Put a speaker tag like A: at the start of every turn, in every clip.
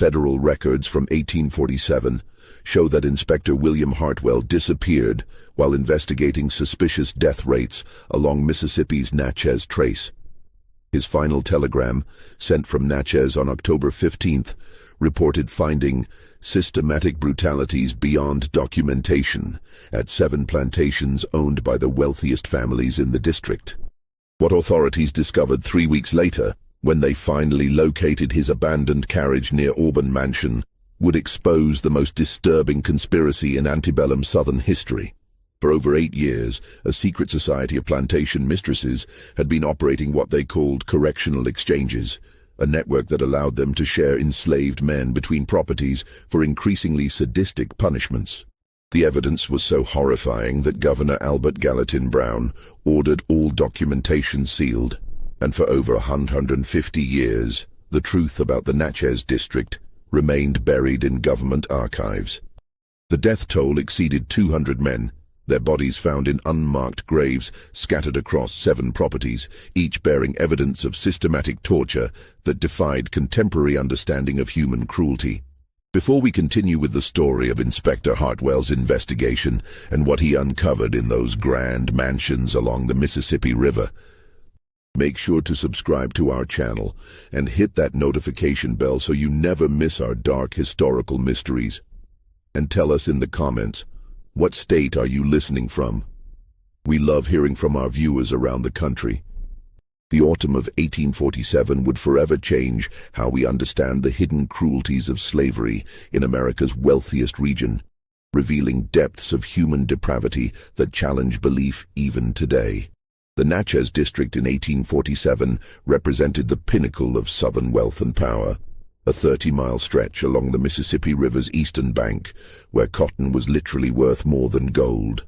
A: Federal records from 1847 show that Inspector William Hartwell disappeared while investigating suspicious death rates along Mississippi's Natchez Trace. His final telegram, sent from Natchez on October 15th, reported finding systematic brutalities beyond documentation at 7 plantations owned by the wealthiest families in the district. What authorities discovered 3 weeks later, when they finally located his abandoned carriage near Auburn Mansion, would expose the most disturbing conspiracy in antebellum Southern history. For over 8 years, a secret society of plantation mistresses had been operating what they called correctional exchanges, a network that allowed them to share enslaved men between properties for increasingly sadistic punishments. The evidence was so horrifying that Governor Albert Gallatin Brown ordered all documentation sealed, and for over 150 years, the truth about the Natchez district remained buried in government archives. The death toll exceeded 200 men, their bodies found in unmarked graves scattered across 7 properties, each bearing evidence of systematic torture that defied contemporary understanding of human cruelty. Before we continue with the story of Inspector Hartwell's investigation and what he uncovered in those grand mansions along the Mississippi River, make sure to subscribe to our channel and hit that notification bell so you never miss our dark historical mysteries. And tell us in the comments, what state are you listening from? We love hearing from our viewers around the country. The autumn of 1847 would forever change how we understand the hidden cruelties of slavery in America's wealthiest region, revealing depths of human depravity that challenge belief even today. The Natchez district in 1847 represented the pinnacle of Southern wealth and power, a 30-mile stretch along the Mississippi River's eastern bank, where cotton was literally worth more than gold.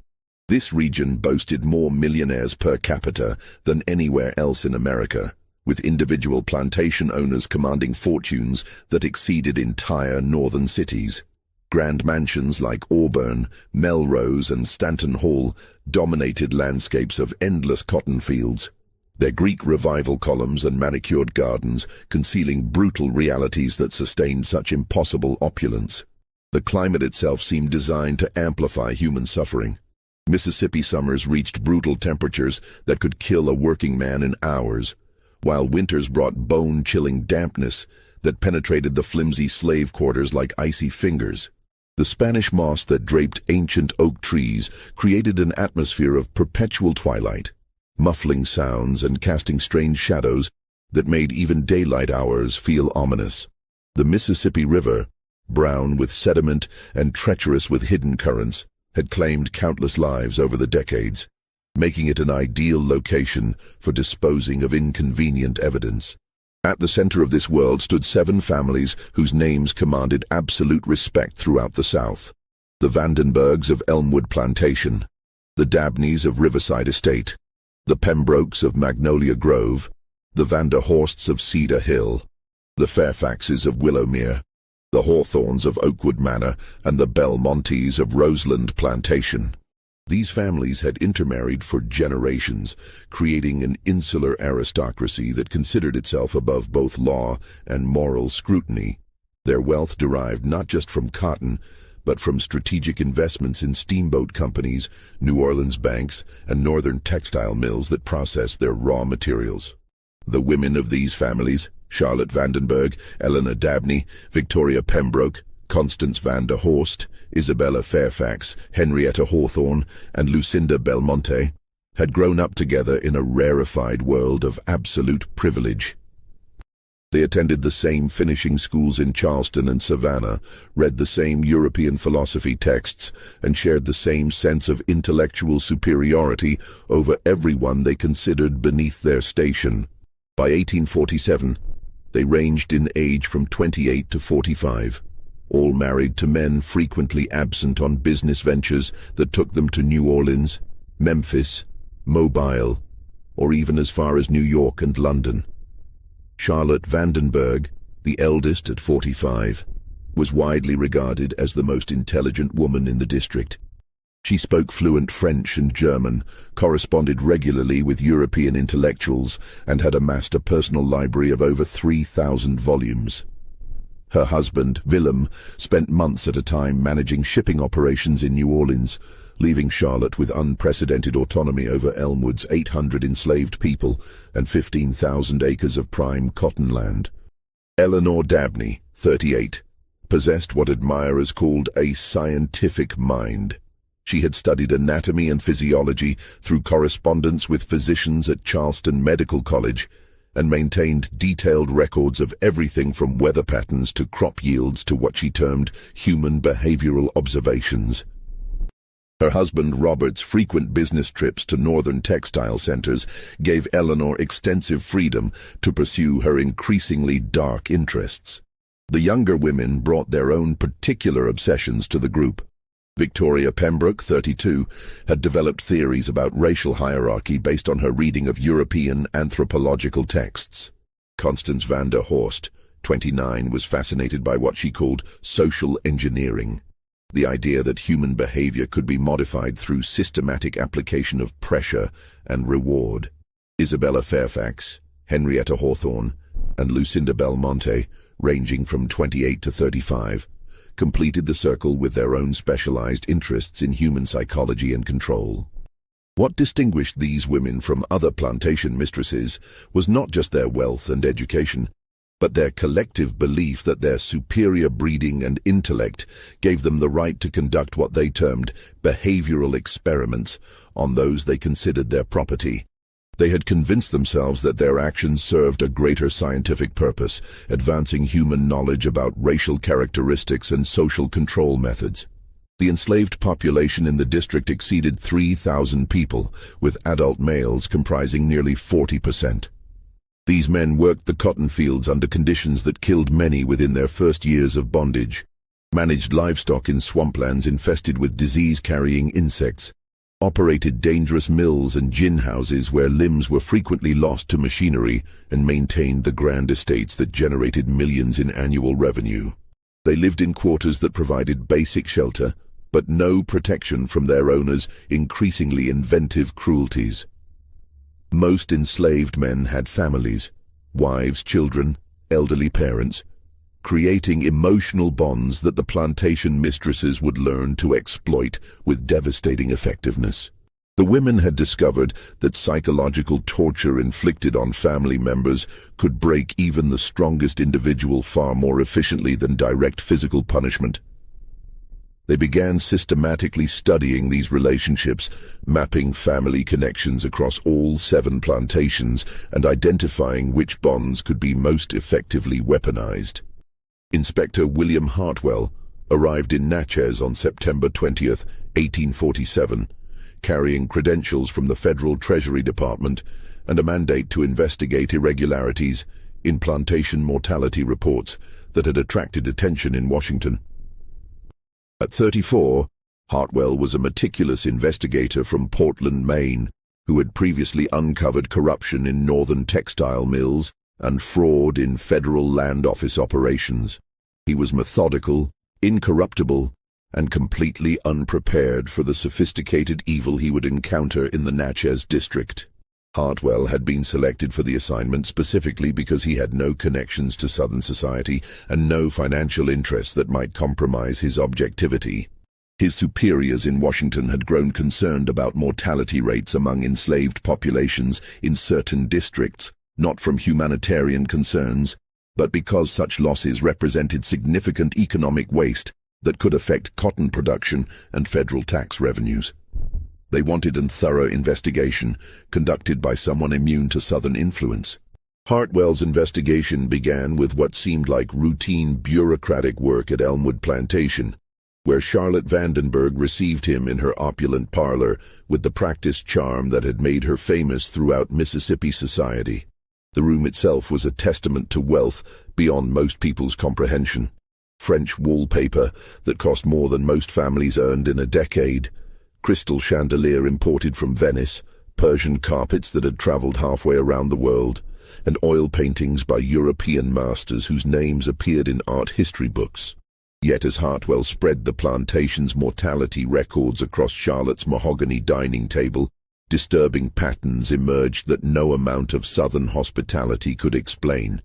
A: This region boasted more millionaires per capita than anywhere else in America, with individual plantation owners commanding fortunes that exceeded entire northern cities. Grand mansions like Auburn, Melrose, and Stanton Hall dominated landscapes of endless cotton fields, their Greek Revival columns and manicured gardens concealing brutal realities that sustained such impossible opulence. The climate itself seemed designed to amplify human suffering. Mississippi summers reached brutal temperatures that could kill a working man in hours, while winters brought bone-chilling dampness that penetrated the flimsy slave quarters like icy fingers. The Spanish moss that draped ancient oak trees created an atmosphere of perpetual twilight, muffling sounds and casting strange shadows that made even daylight hours feel ominous. The Mississippi River, brown with sediment and treacherous with hidden currents, had claimed countless lives over the decades, making it an ideal location for disposing of inconvenient evidence. At the center of this world stood 7 families whose names commanded absolute respect throughout the South. The Vandenbergs of Elmwood Plantation, the Dabneys of Riverside Estate, the Pembrokes of Magnolia Grove, the Vanderhorsts of Cedar Hill, the Fairfaxes of Willowmere, the Hawthorns of Oakwood Manor, and the Belmontes of Roseland Plantation. These families had intermarried for generations, creating an insular aristocracy that considered itself above both law and moral scrutiny. Their wealth derived not just from cotton, but from strategic investments in steamboat companies, New Orleans banks, and northern textile mills that processed their raw materials. The women of these families, Charlotte Vandenberg, Eleanor Dabney, Victoria Pembroke, Constance Van der Horst, Isabella Fairfax, Henrietta Hawthorne, and Lucinda Belmonte, had grown up together in a rarefied world of absolute privilege. They attended the same finishing schools in Charleston and Savannah, read the same European philosophy texts, and shared the same sense of intellectual superiority over everyone they considered beneath their station. By 1847, they ranged in age from 28 to 45, all married to men frequently absent on business ventures that took them to New Orleans, Memphis, Mobile, or even as far as New York and London. Charlotte Vandenberg, the eldest at 45, was widely regarded as the most intelligent woman in the district. She spoke fluent French and German, corresponded regularly with European intellectuals, and had amassed a personal library of over 3,000 volumes. Her husband, Willem, spent months at a time managing shipping operations in New Orleans, leaving Charlotte with unprecedented autonomy over Elmwood's 800 enslaved people and 15,000 acres of prime cotton land. Eleanor Dabney, 38, possessed what admirers called a scientific mind. She had studied anatomy and physiology through correspondence with physicians at Charleston Medical College and maintained detailed records of everything from weather patterns to crop yields to what she termed human behavioral observations. Her husband Robert's frequent business trips to northern textile centers gave Eleanor extensive freedom to pursue her increasingly dark interests. The younger women brought their own particular obsessions to the group. Victoria Pembroke, 32, had developed theories about racial hierarchy based on her reading of European anthropological texts. Constance van der Horst, 29, was fascinated by what she called social engineering, the idea that human behavior could be modified through systematic application of pressure and reward. Isabella Fairfax, Henrietta Hawthorne, and Lucinda Belmonte, ranging from 28 to 35, completed the circle with their own specialized interests in human psychology and control. What distinguished these women from other plantation mistresses was not just their wealth and education, but their collective belief that their superior breeding and intellect gave them the right to conduct what they termed behavioral experiments on those they considered their property. They had convinced themselves that their actions served a greater scientific purpose, advancing human knowledge about racial characteristics and social control methods. The enslaved population in the district exceeded 3,000 people, with adult males comprising nearly 40%. These men worked the cotton fields under conditions that killed many within their first years of bondage, managed livestock in swamplands infested with disease-carrying insects, operated dangerous mills and gin houses where limbs were frequently lost to machinery, and maintained the grand estates that generated millions in annual revenue. They lived in quarters that provided basic shelter, but no protection from their owners' increasingly inventive cruelties. Most enslaved men had families, wives, children, elderly parents, creating emotional bonds that the plantation mistresses would learn to exploit with devastating effectiveness. The women had discovered that psychological torture inflicted on family members could break even the strongest individual far more efficiently than direct physical punishment. They began systematically studying these relationships, mapping family connections across all 7 plantations and identifying which bonds could be most effectively weaponized. Inspector William Hartwell arrived in Natchez on September 20, 1847, carrying credentials from the Federal Treasury Department and a mandate to investigate irregularities in plantation mortality reports that had attracted attention in Washington. At 34, Hartwell was a meticulous investigator from Portland, Maine, who had previously uncovered corruption in northern textile mills and fraud in federal land office operations. He was methodical, incorruptible, and completely unprepared for the sophisticated evil he would encounter in the Natchez district. Hartwell had been selected for the assignment specifically because he had no connections to Southern society and no financial interests that might compromise his objectivity. His superiors in Washington had grown concerned about mortality rates among enslaved populations in certain districts, not from humanitarian concerns, but because such losses represented significant economic waste that could affect cotton production and federal tax revenues. They wanted a thorough investigation, conducted by someone immune to Southern influence. Hartwell's investigation began with what seemed like routine bureaucratic work at Elmwood Plantation, where Charlotte Vandenberg received him in her opulent parlor with the practiced charm that had made her famous throughout Mississippi society. The room itself was a testament to wealth beyond most people's comprehension. French wallpaper that cost more than most families earned in a decade, crystal chandelier imported from Venice, Persian carpets that had traveled halfway around the world, and oil paintings by European masters whose names appeared in art history books. Yet as Hartwell spread the plantation's mortality records across Charlotte's mahogany dining table, disturbing patterns emerged that no amount of Southern hospitality could explain.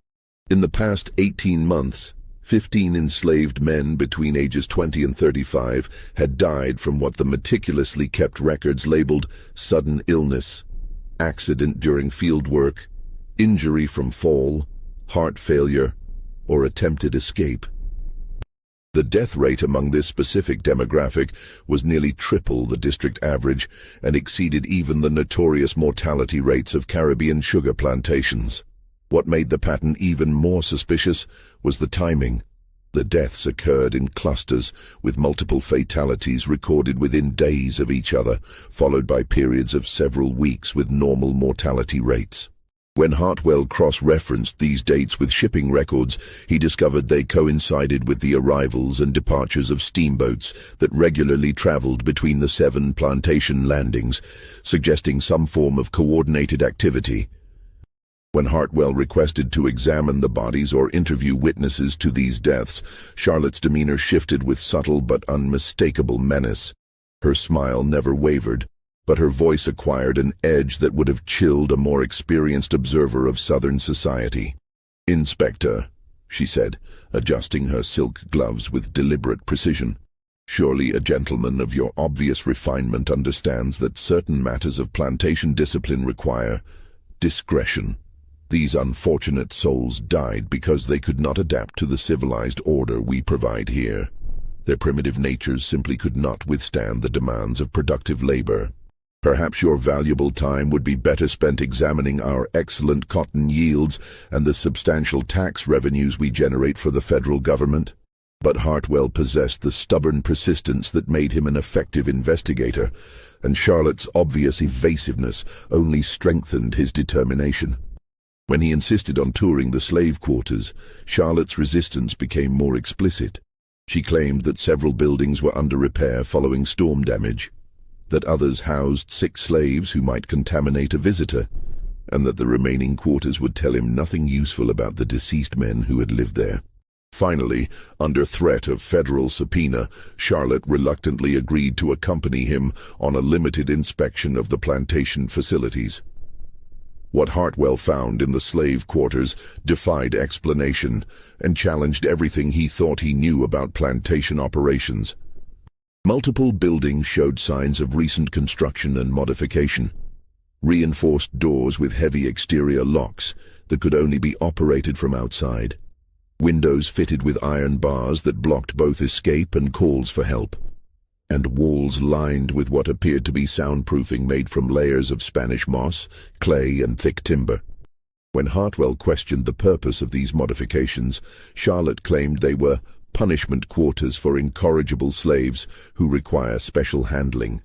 A: In the past 18 months, 15 enslaved men between ages 20 and 35 had died from what the meticulously kept records labeled sudden illness, accident during field work, injury from fall, heart failure, or attempted escape. The death rate among this specific demographic was nearly triple the district average and exceeded even the notorious mortality rates of Caribbean sugar plantations. What made the pattern even more suspicious was the timing. The deaths occurred in clusters, with multiple fatalities recorded within days of each other, followed by periods of several weeks with normal mortality rates. When Hartwell cross-referenced these dates with shipping records, he discovered they coincided with the arrivals and departures of steamboats that regularly traveled between the 7 plantation landings, suggesting some form of coordinated activity. When Hartwell requested to examine the bodies or interview witnesses to these deaths, Charlotte's demeanor shifted with subtle but unmistakable menace. Her smile never wavered, but her voice acquired an edge that would have chilled a more experienced observer of Southern society. "Inspector," she said, adjusting her silk gloves with deliberate precision. "Surely a gentleman of your obvious refinement understands that certain matters of plantation discipline require discretion. These unfortunate souls died because they could not adapt to the civilized order we provide here. Their primitive natures simply could not withstand the demands of productive labor. Perhaps your valuable time would be better spent examining our excellent cotton yields and the substantial tax revenues we generate for the federal government." But Hartwell possessed the stubborn persistence that made him an effective investigator, and Charlotte's obvious evasiveness only strengthened his determination. When he insisted on touring the slave quarters, Charlotte's resistance became more explicit. She claimed that several buildings were under repair following storm damage, that others housed sick slaves who might contaminate a visitor, and that the remaining quarters would tell him nothing useful about the deceased men who had lived there. Finally, under threat of federal subpoena, Charlotte reluctantly agreed to accompany him on a limited inspection of the plantation facilities. What Hartwell found in the slave quarters defied explanation and challenged everything he thought he knew about plantation operations. Multiple buildings showed signs of recent construction and modification. Reinforced doors with heavy exterior locks that could only be operated from outside. Windows fitted with iron bars that blocked both escape and calls for help. And walls lined with what appeared to be soundproofing made from layers of Spanish moss, clay, and thick timber. When Hartwell questioned the purpose of these modifications, Charlotte claimed they were punishment quarters for incorrigible slaves who require special handling.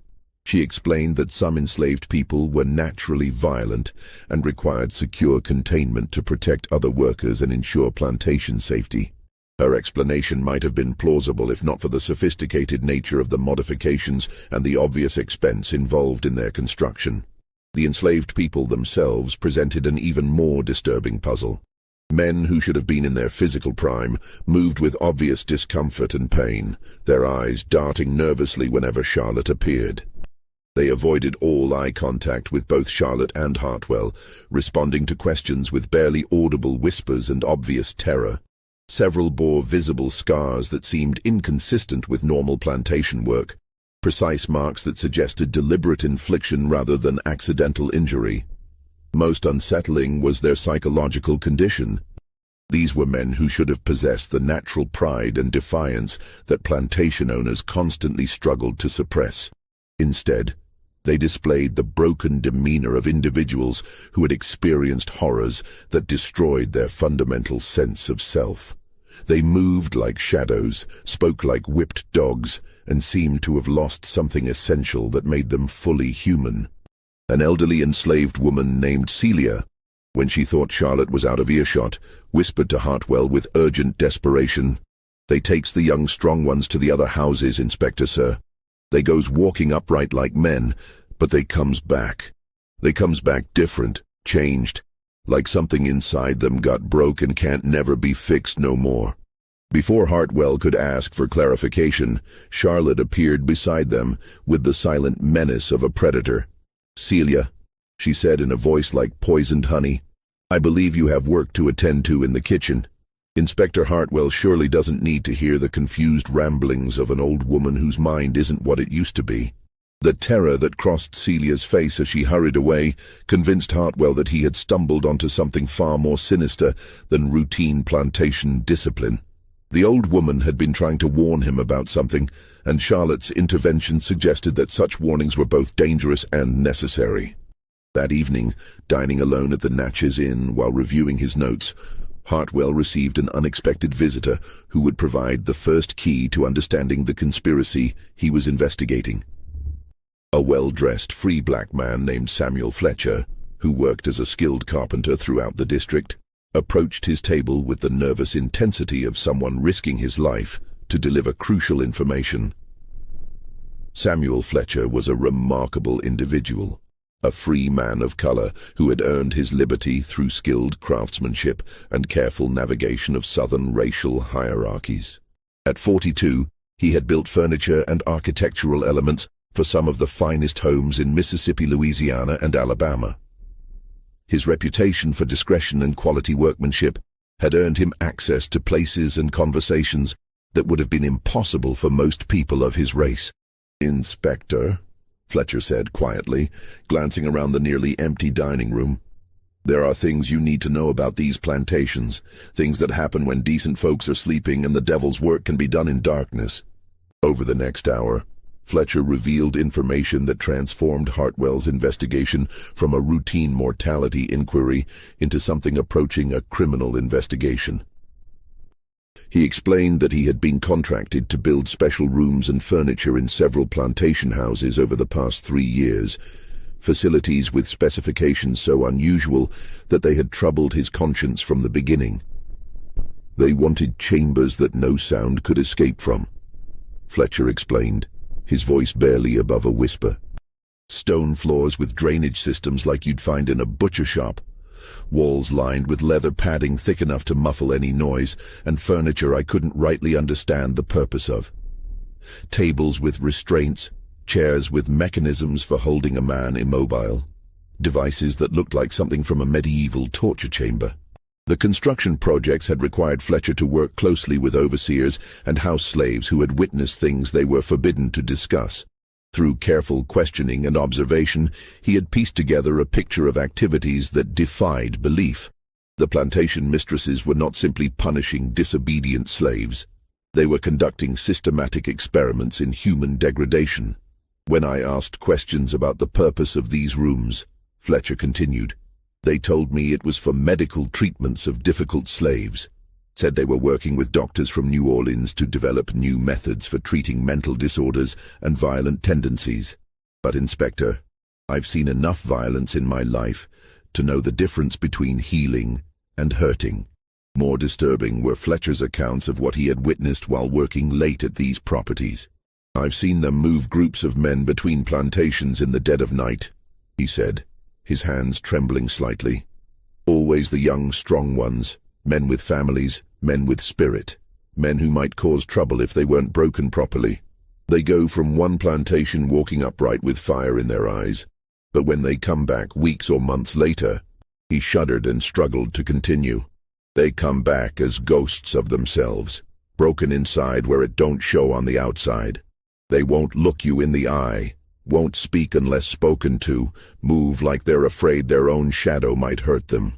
A: She explained that some enslaved people were naturally violent and required secure containment to protect other workers and ensure plantation safety. Her explanation might have been plausible if not for the sophisticated nature of the modifications and the obvious expense involved in their construction. The enslaved people themselves presented an even more disturbing puzzle. Men who should have been in their physical prime moved with obvious discomfort and pain, their eyes darting nervously whenever Charlotte appeared. They avoided all eye contact with both Charlotte and Hartwell, responding to questions with barely audible whispers and obvious terror. Several bore visible scars that seemed inconsistent with normal plantation work, precise marks that suggested deliberate infliction rather than accidental injury. Most unsettling was their psychological condition. These were men who should have possessed the natural pride and defiance that plantation owners constantly struggled to suppress. Instead, they displayed the broken demeanor of individuals who had experienced horrors that destroyed their fundamental sense of self. They moved like shadows, spoke like whipped dogs, and seemed to have lost something essential that made them fully human. An elderly enslaved woman named Celia, when she thought Charlotte was out of earshot, whispered to Hartwell with urgent desperation, "They takes the young strong ones to the other houses, Inspector, sir. They goes walking upright like men, but they comes back. They comes back different, changed, like something inside them got broke and can't never be fixed no more." Before Hartwell could ask for clarification, Charlotte appeared beside them with the silent menace of a predator. "Celia," she said in a voice like poisoned honey, "I believe you have work to attend to in the kitchen. Inspector Hartwell surely doesn't need to hear the confused ramblings of an old woman whose mind isn't what it used to be. The terror that crossed Celia's face as she hurried away convinced Hartwell that he had stumbled onto something far more sinister than routine plantation discipline. The old woman had been trying to warn him about something, and Charlotte's intervention suggested that such warnings were both dangerous and necessary. That evening, dining alone at the Natchez Inn while reviewing his notes, Hartwell received an unexpected visitor who would provide the first key to understanding the conspiracy he was investigating. A well-dressed free black man named Samuel Fletcher, who worked as a skilled carpenter throughout the district, approached his table with the nervous intensity of someone risking his life to deliver crucial information. Samuel Fletcher was a remarkable individual, a free man of color who had earned his liberty through skilled craftsmanship and careful navigation of Southern racial hierarchies. At 42, he had built furniture and architectural elements for some of the finest homes in Mississippi, Louisiana, and Alabama. His reputation for discretion and quality workmanship had earned him access to places and conversations that would have been impossible for most people of his race. "Inspector," Fletcher said quietly, glancing around the nearly empty dining room, "there are things you need to know about these plantations, things that happen when decent folks are sleeping and the devil's work can be done in darkness." Over the next hour, Fletcher revealed information that transformed Hartwell's investigation from a routine mortality inquiry into something approaching a criminal investigation. He explained that he had been contracted to build special rooms and furniture in several plantation houses over the past 3 years, facilities with specifications so unusual that they had troubled his conscience from the beginning. They wanted chambers that no sound could escape from, Fletcher explained, his voice barely above a whisper. Stone floors with drainage systems like you'd find in a butcher shop, walls lined with leather padding thick enough to muffle any noise, and furniture I couldn't rightly understand the purpose of. Tables with restraints, chairs with mechanisms for holding a man immobile, devices that looked like something from a medieval torture chamber. The construction projects had required Fletcher to work closely with overseers and house slaves who had witnessed things they were forbidden to discuss. Through careful questioning and observation, he had pieced together a picture of activities that defied belief. The plantation mistresses were not simply punishing disobedient slaves. They were conducting systematic experiments in human degradation. When I asked questions about the purpose of these rooms, Fletcher continued, they told me it was for medical treatments of difficult slaves. Said they were working with doctors from New Orleans to develop new methods for treating mental disorders and violent tendencies. But, Inspector, I've seen enough violence in my life to know the difference between healing and hurting. More disturbing were Fletcher's accounts of what he had witnessed while working late at these properties. I've seen them move groups of men between plantations in the dead of night, he said, his hands trembling slightly. Always the young, strong ones, men with families, men with spirit, men who might cause trouble if they weren't broken properly. They go from one plantation walking upright with fire in their eyes, but when they come back weeks or months later, he shuddered and struggled to continue. They come back as ghosts of themselves, broken inside where it don't show on the outside. They won't look you in the eye, won't speak unless spoken to, move like they're afraid their own shadow might hurt them.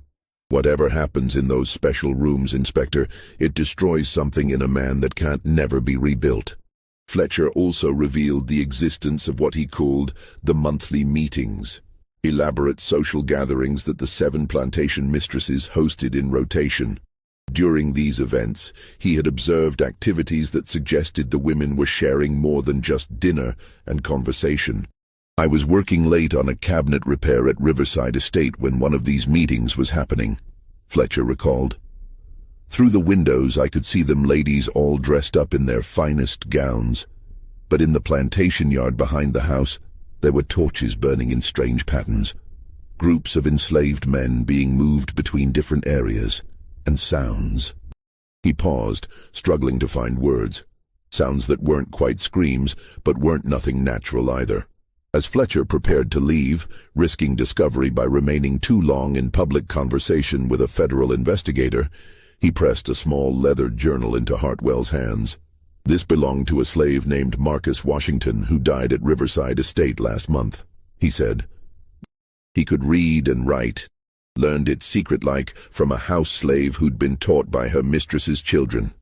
A: Whatever happens in those special rooms, Inspector, it destroys something in a man that can't never be rebuilt. Fletcher also revealed the existence of what he called the monthly meetings, elaborate social gatherings that the 7 plantation mistresses hosted in rotation. During these events, he had observed activities that suggested the women were sharing more than just dinner and conversation. I was working late on a cabinet repair at Riverside Estate when one of these meetings was happening, Fletcher recalled. Through the windows I could see them ladies all dressed up in their finest gowns, but in the plantation yard behind the house there were torches burning in strange patterns, groups of enslaved men being moved between different areas, and sounds. He paused, struggling to find words. Sounds that weren't quite screams, but weren't nothing natural either. As Fletcher prepared to leave, risking discovery by remaining too long in public conversation with a federal investigator, He pressed a small leather journal into Hartwell's hands. This belonged to a slave named Marcus Washington who died at Riverside Estate last month, he said. He could read and write, learned it secret-like from a house slave who'd been taught by her mistress's children.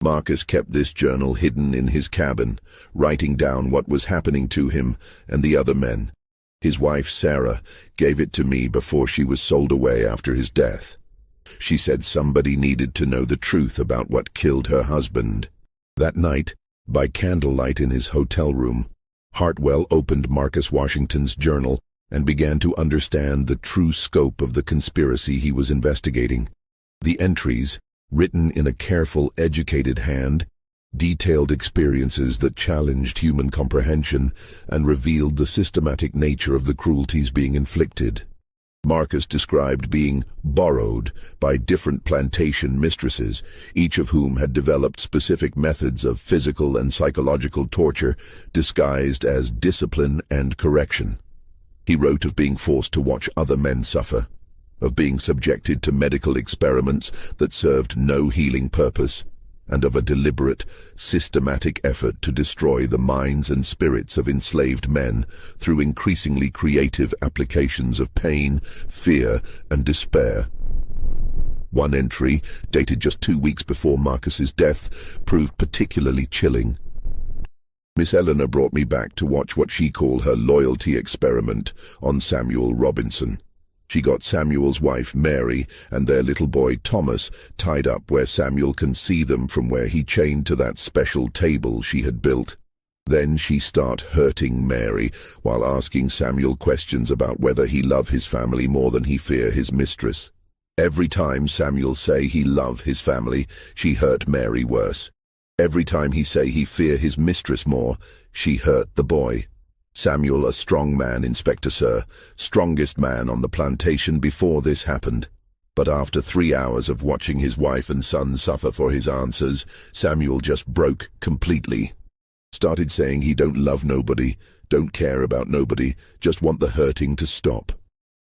A: Marcus kept this journal hidden in his cabin, writing down what was happening to him and the other men. His wife, Sarah, gave it to me before she was sold away after his death. She said somebody needed to know the truth about what killed her husband. That night, by candlelight in his hotel room, Hartwell opened Marcus Washington's journal and began to understand the true scope of the conspiracy he was investigating. The entries, written in a careful, educated hand, detailed experiences that challenged human comprehension and revealed the systematic nature of the cruelties being inflicted. Marcus described being borrowed by different plantation mistresses, each of whom had developed specific methods of physical and psychological torture disguised as discipline and correction. He wrote of being forced to watch other men suffer, of being subjected to medical experiments that served no healing purpose, and of a deliberate, systematic effort to destroy the minds and spirits of enslaved men through increasingly creative applications of pain, fear, and despair. One entry, dated just 2 weeks before Marcus's death, proved particularly chilling. Miss Eleanor brought me back to watch what she called her loyalty experiment on Samuel Robinson. She got Samuel's wife, Mary, and their little boy, Thomas, tied up where Samuel can see them from where he chained to that special table she had built. Then she started hurting Mary while asking Samuel questions about whether he love his family more than he fear his mistress. Every time Samuel say he love his family, she hurt Mary worse. Every time he say he fear his mistress more, she hurt the boy. Samuel, a strong man, Inspector Sir, strongest man on the plantation before this happened. But after 3 hours of watching his wife and son suffer for his answers, Samuel just broke completely. Started saying he don't love nobody, don't care about nobody, just want the hurting to stop.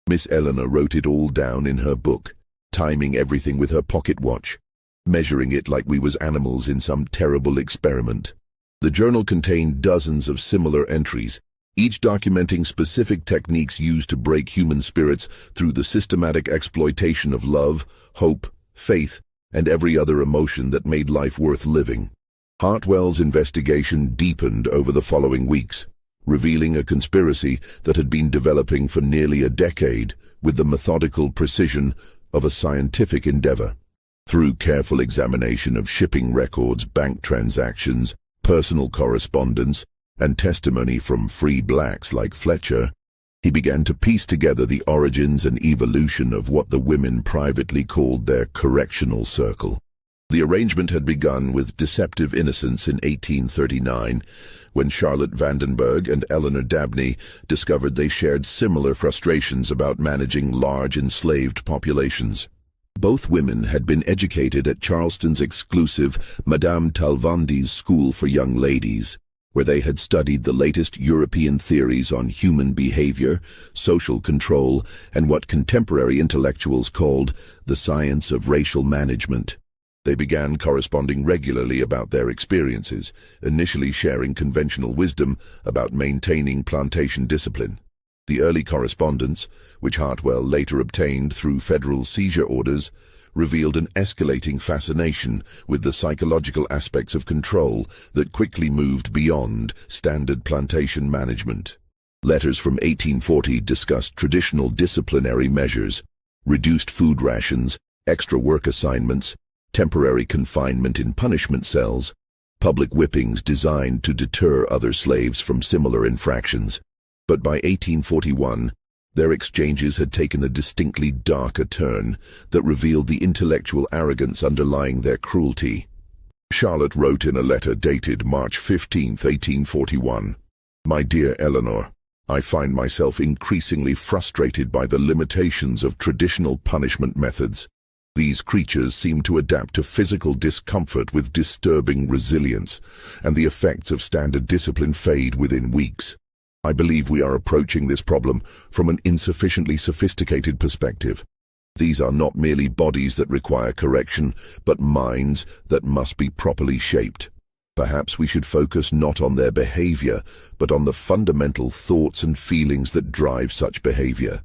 A: Miss Eleanor wrote it all down in her book, timing everything with her pocket watch, measuring it like we was animals in some terrible experiment. The journal contained dozens of similar entries, each documenting specific techniques used to break human spirits through the systematic exploitation of love, hope, faith, and every other emotion that made life worth living. Hartwell's investigation deepened over the following weeks, revealing a conspiracy that had been developing for nearly a decade with the methodical precision of a scientific endeavor. Through careful examination of shipping records, bank transactions, personal correspondence, and testimony from free blacks like Fletcher, he began to piece together the origins and evolution of what the women privately called their correctional circle. The arrangement had begun with deceptive innocence in 1839, when Charlotte Vandenberg and Eleanor Dabney discovered they shared similar frustrations about managing large enslaved populations. Both women had been educated at Charleston's exclusive Madame Talvandi's School for Young Ladies, where they had studied the latest European theories on human behavior, social control, and what contemporary intellectuals called the science of racial management. They began corresponding regularly about their experiences, initially sharing conventional wisdom about maintaining plantation discipline. The early correspondence, which Hartwell later obtained through federal seizure orders, revealed an escalating fascination with the psychological aspects of control that quickly moved beyond standard plantation management. Letters from 1840 discussed traditional disciplinary measures, reduced food rations, extra work assignments, temporary confinement in punishment cells, public whippings designed to deter other slaves from similar infractions. But by 1841, their exchanges had taken a distinctly darker turn that revealed the intellectual arrogance underlying their cruelty. Charlotte wrote in a letter dated March 15, 1841, "My dear Eleanor, I find myself increasingly frustrated by the limitations of traditional punishment methods. These creatures seem to adapt to physical discomfort with disturbing resilience, and the effects of standard discipline fade within weeks. I believe we are approaching this problem from an insufficiently sophisticated perspective. These are not merely bodies that require correction, but minds that must be properly shaped. Perhaps we should focus not on their behavior, but on the fundamental thoughts and feelings that drive such behavior.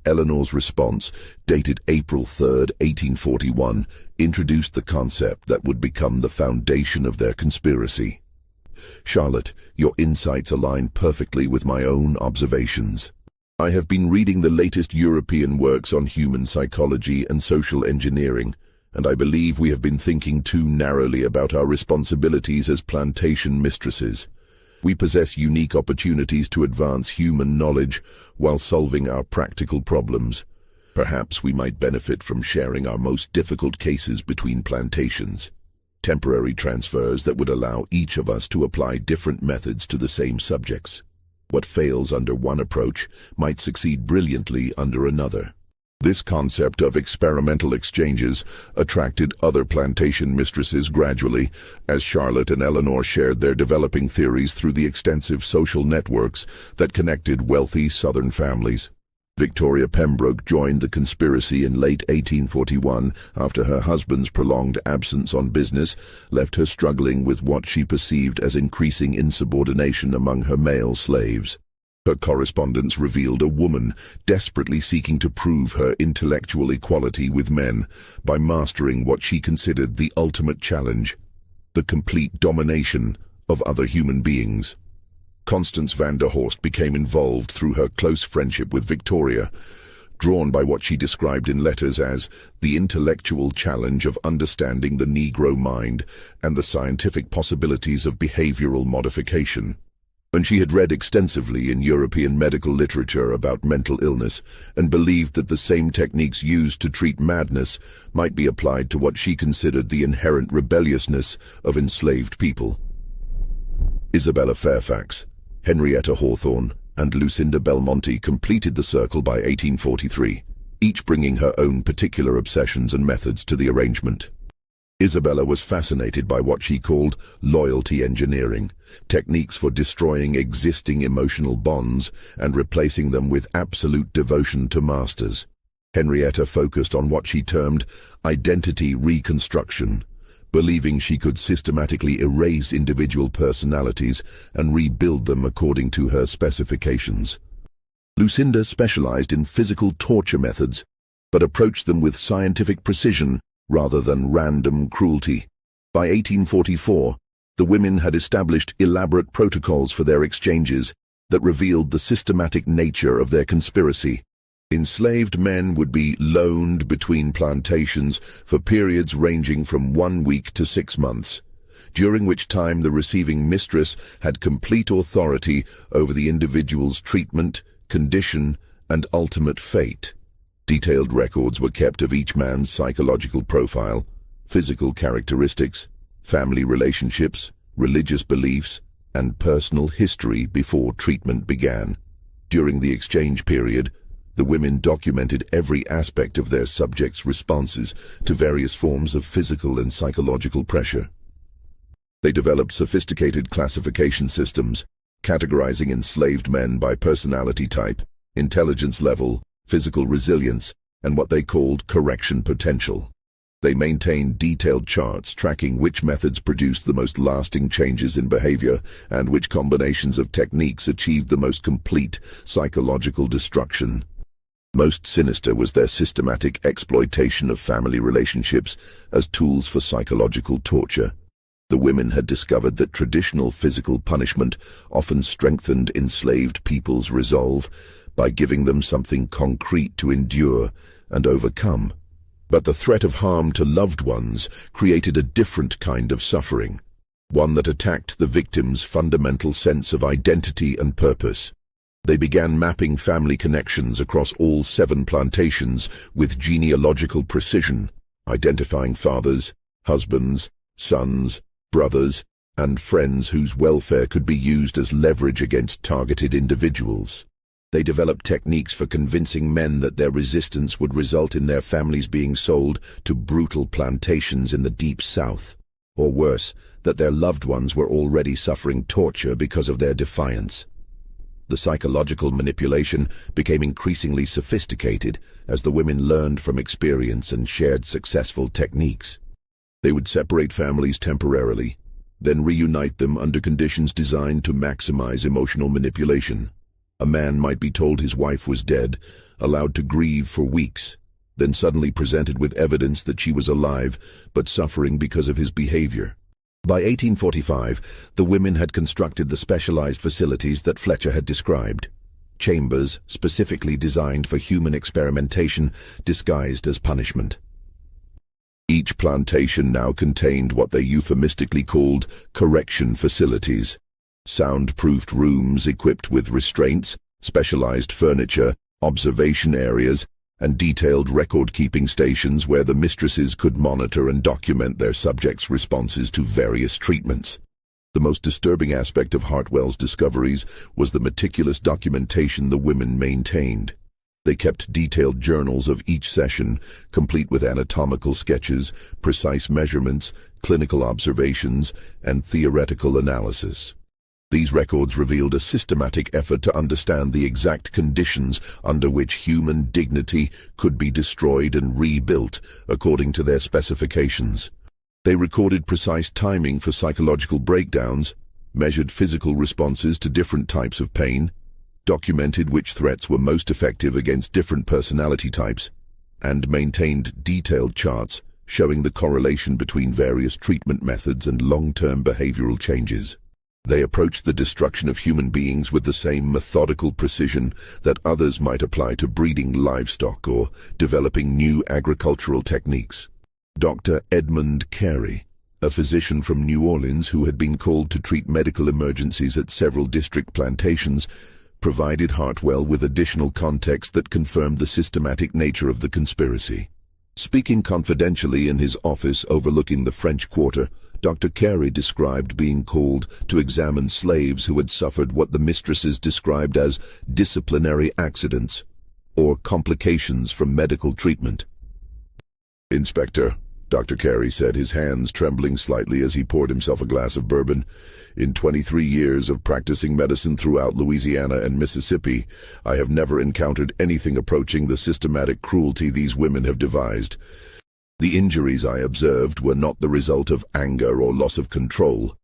A: Eleanor's response, dated April 3, 1841, introduced the concept that would become the foundation of their conspiracy. Charlotte, your insights align perfectly with my own observations. I have been reading the latest European works on human psychology and social engineering, and I believe we have been thinking too narrowly about our responsibilities as plantation mistresses. We possess unique opportunities to advance human knowledge while solving our practical problems. Perhaps we might benefit from sharing our most difficult cases between plantations. Temporary transfers that would allow each of us to apply different methods to the same subjects. What fails under one approach might succeed brilliantly under another. This concept of experimental exchanges attracted other plantation mistresses gradually, as Charlotte and Eleanor shared their developing theories through the extensive social networks that connected wealthy Southern families. Victoria Pembroke joined the conspiracy in late 1841 after her husband's prolonged absence on business left her struggling with what she perceived as increasing insubordination among her male slaves. Her correspondence revealed a woman desperately seeking to prove her intellectual equality with men by mastering what she considered the ultimate challenge, the complete domination of other human beings. Constance van der Horst became involved through her close friendship with Victoria, drawn by what she described in letters as the intellectual challenge of understanding the Negro mind and the scientific possibilities of behavioral modification. And she had read extensively in European medical literature about mental illness and believed that the same techniques used to treat madness might be applied to what she considered the inherent rebelliousness of enslaved people. Isabella Fairfax, Henrietta Hawthorne, and Lucinda Belmonte completed the circle by 1843, each bringing her own particular obsessions and methods to the arrangement. Isabella was fascinated by what she called loyalty engineering, techniques for destroying existing emotional bonds and replacing them with absolute devotion to masters. Henrietta focused on what she termed identity reconstruction, believing she could systematically erase individual personalities and rebuild them according to her specifications. Lucinda specialized in physical torture methods, but approached them with scientific precision rather than random cruelty. By 1844, the women had established elaborate protocols for their exchanges that revealed the systematic nature of their conspiracy. Enslaved men would be loaned between plantations for periods ranging from 1 week to 6 months, during which time the receiving mistress had complete authority over the individual's treatment, condition, and ultimate fate. Detailed records were kept of each man's psychological profile, physical characteristics, family relationships, religious beliefs, and personal history before treatment began. During the exchange period, the women documented every aspect of their subjects' responses to various forms of physical and psychological pressure. They developed sophisticated classification systems, categorizing enslaved men by personality type, intelligence level, physical resilience, and what they called correction potential. They maintained detailed charts tracking which methods produced the most lasting changes in behavior and which combinations of techniques achieved the most complete psychological destruction. Most sinister was their systematic exploitation of family relationships as tools for psychological torture. The women had discovered that traditional physical punishment often strengthened enslaved people's resolve by giving them something concrete to endure and overcome. But the threat of harm to loved ones created a different kind of suffering, one that attacked the victim's fundamental sense of identity and purpose. They began mapping family connections across all 7 plantations with genealogical precision, identifying fathers, husbands, sons, brothers, and friends whose welfare could be used as leverage against targeted individuals. They developed techniques for convincing men that their resistance would result in their families being sold to brutal plantations in the Deep South, or worse, that their loved ones were already suffering torture because of their defiance. The psychological manipulation became increasingly sophisticated as the women learned from experience and shared successful techniques. They would separate families temporarily, then reunite them under conditions designed to maximize emotional manipulation. A man might be told his wife was dead, allowed to grieve for weeks, then suddenly presented with evidence that she was alive but suffering because of his behavior. By 1845, the women had constructed the specialized facilities that Fletcher had described. Chambers specifically designed for human experimentation, disguised as punishment. Each plantation now contained what they euphemistically called correction facilities. Soundproofed rooms equipped with restraints, specialized furniture, observation areas, and detailed record-keeping stations where the mistresses could monitor and document their subjects' responses to various treatments. The most disturbing aspect of Hartwell's discoveries was the meticulous documentation the women maintained. They kept detailed journals of each session, complete with anatomical sketches, precise measurements, clinical observations, and theoretical analysis. These records revealed a systematic effort to understand the exact conditions under which human dignity could be destroyed and rebuilt according to their specifications. They recorded precise timing for psychological breakdowns, measured physical responses to different types of pain, documented which threats were most effective against different personality types, and maintained detailed charts showing the correlation between various treatment methods and long-term behavioral changes. They approached the destruction of human beings with the same methodical precision that others might apply to breeding livestock or developing new agricultural techniques. Dr. Edmund Carey, a physician from New Orleans who had been called to treat medical emergencies at several district plantations, provided Hartwell with additional context that confirmed the systematic nature of the conspiracy. Speaking confidentially in his office overlooking the French Quarter, Dr. Carey described being called to examine slaves who had suffered what the mistresses described as disciplinary accidents, or complications from medical treatment. "Inspector," Dr. Carey said, his hands trembling slightly as he poured himself a glass of bourbon, "in 23 years of practicing medicine throughout Louisiana and Mississippi, I have never encountered anything approaching the systematic cruelty these women have devised. The injuries I observed were not the result of anger or loss of control.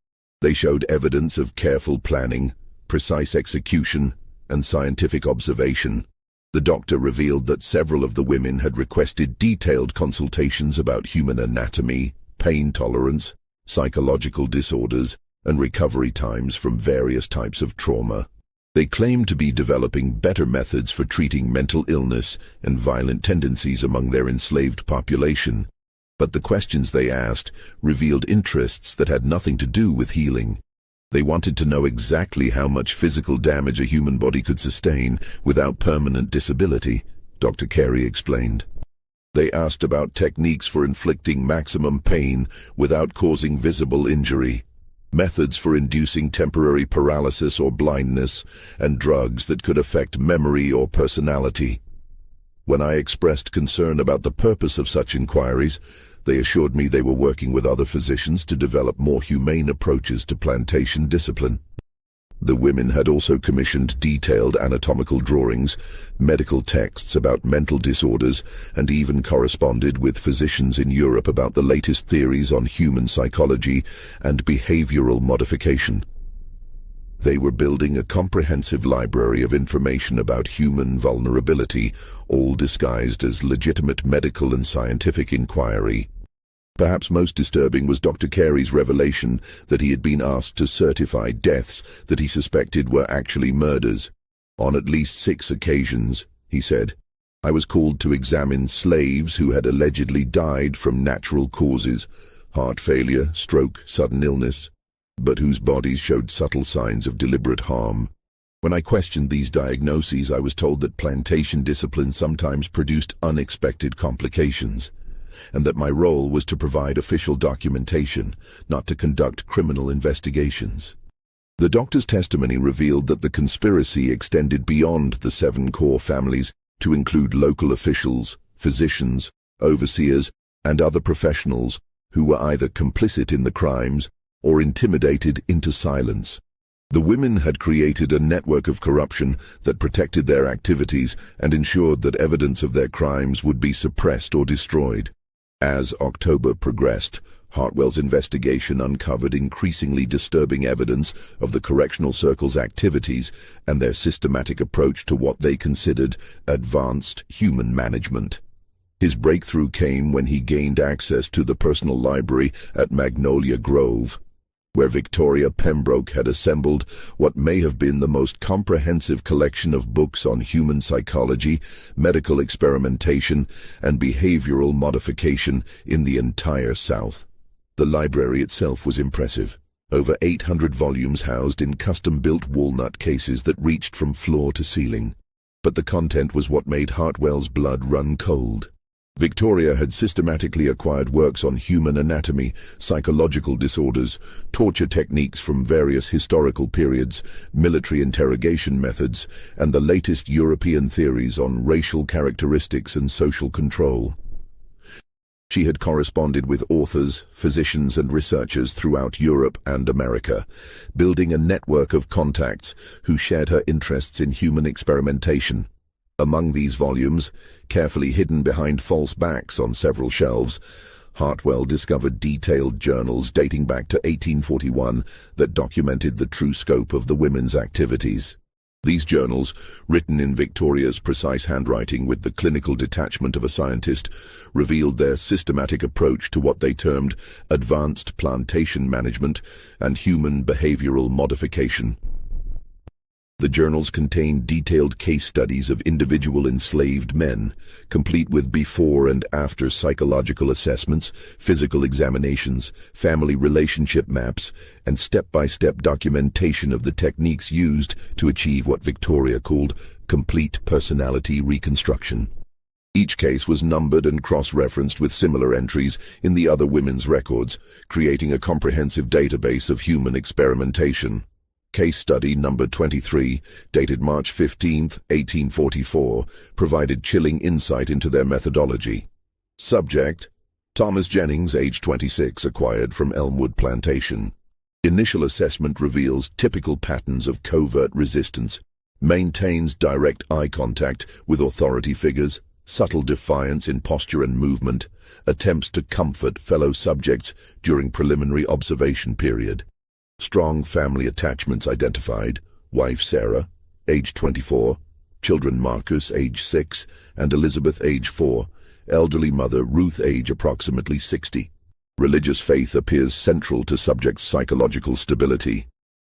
A: They showed evidence of careful planning, precise execution, and scientific observation." The doctor revealed that several of the women had requested detailed consultations about human anatomy, pain tolerance, psychological disorders, and recovery times from various types of trauma. They claimed to be developing better methods for treating mental illness and violent tendencies among their enslaved population, but the questions they asked revealed interests that had nothing to do with healing. They wanted to know exactly how much physical damage a human body could sustain without permanent disability, Dr. Carey explained. They asked about techniques for inflicting maximum pain without causing visible injury, methods for inducing temporary paralysis or blindness, and drugs that could affect memory or personality. When I expressed concern about the purpose of such inquiries, they assured me they were working with other physicians to develop more humane approaches to plantation discipline. The women had also commissioned detailed anatomical drawings, medical texts about mental disorders, and even corresponded with physicians in Europe about the latest theories on human psychology and behavioral modification. They were building a comprehensive library of information about human vulnerability, all disguised as legitimate medical and scientific inquiry. Perhaps most disturbing was Dr. Carey's revelation that he had been asked to certify deaths that he suspected were actually murders. "On at least 6 occasions," he said, "I was called to examine slaves who had allegedly died from natural causes, heart failure, stroke, sudden illness, but whose bodies showed subtle signs of deliberate harm. When I questioned these diagnoses, I was told that plantation discipline sometimes produced unexpected complications, and that my role was to provide official documentation, not to conduct criminal investigations." The doctor's testimony revealed that the conspiracy extended beyond the 7 core families to include local officials, physicians, overseers, and other professionals who were either complicit in the crimes or intimidated into silence. The women had created a network of corruption that protected their activities and ensured that evidence of their crimes would be suppressed or destroyed. As October progressed, Hartwell's investigation uncovered increasingly disturbing evidence of the correctional circle's activities and their systematic approach to what they considered advanced human management. His breakthrough came when he gained access to the personal library at Magnolia Grove, where Victoria Pembroke had assembled what may have been the most comprehensive collection of books on human psychology, medical experimentation, and behavioral modification in the entire South. The library itself was impressive. Over 800 volumes housed in custom-built walnut cases that reached from floor to ceiling. But the content was what made Hartwell's blood run cold. Victoria had systematically acquired works on human anatomy, psychological disorders, torture techniques from various historical periods, military interrogation methods, and the latest European theories on racial characteristics and social control. She had corresponded with authors, physicians, and researchers throughout Europe and America, building a network of contacts who shared her interests in human experimentation. Among these volumes, carefully hidden behind false backs on several shelves, Hartwell discovered detailed journals dating back to 1841 that documented the true scope of the women's activities. These journals, written in Victoria's precise handwriting with the clinical detachment of a scientist, revealed their systematic approach to what they termed advanced plantation management and human behavioral modification. The journals contained detailed case studies of individual enslaved men, complete with before and after psychological assessments, physical examinations, family relationship maps, and step-by-step documentation of the techniques used to achieve what Victoria called complete personality reconstruction. Each case was numbered and cross-referenced with similar entries in the other women's records, creating a comprehensive database of human experimentation. Case study number 23, dated March 15, 1844, provided chilling insight into their methodology. Subject: Thomas Jennings, age 26, acquired from Elmwood Plantation. Initial assessment reveals typical patterns of covert resistance, maintains direct eye contact with authority figures, subtle defiance in posture and movement, attempts to comfort fellow subjects during preliminary observation period. Strong family attachments identified: wife Sarah, age 24, children Marcus, age 6, and Elizabeth, age 4, elderly mother Ruth, age approximately 60. Religious faith appears central to subject's psychological stability.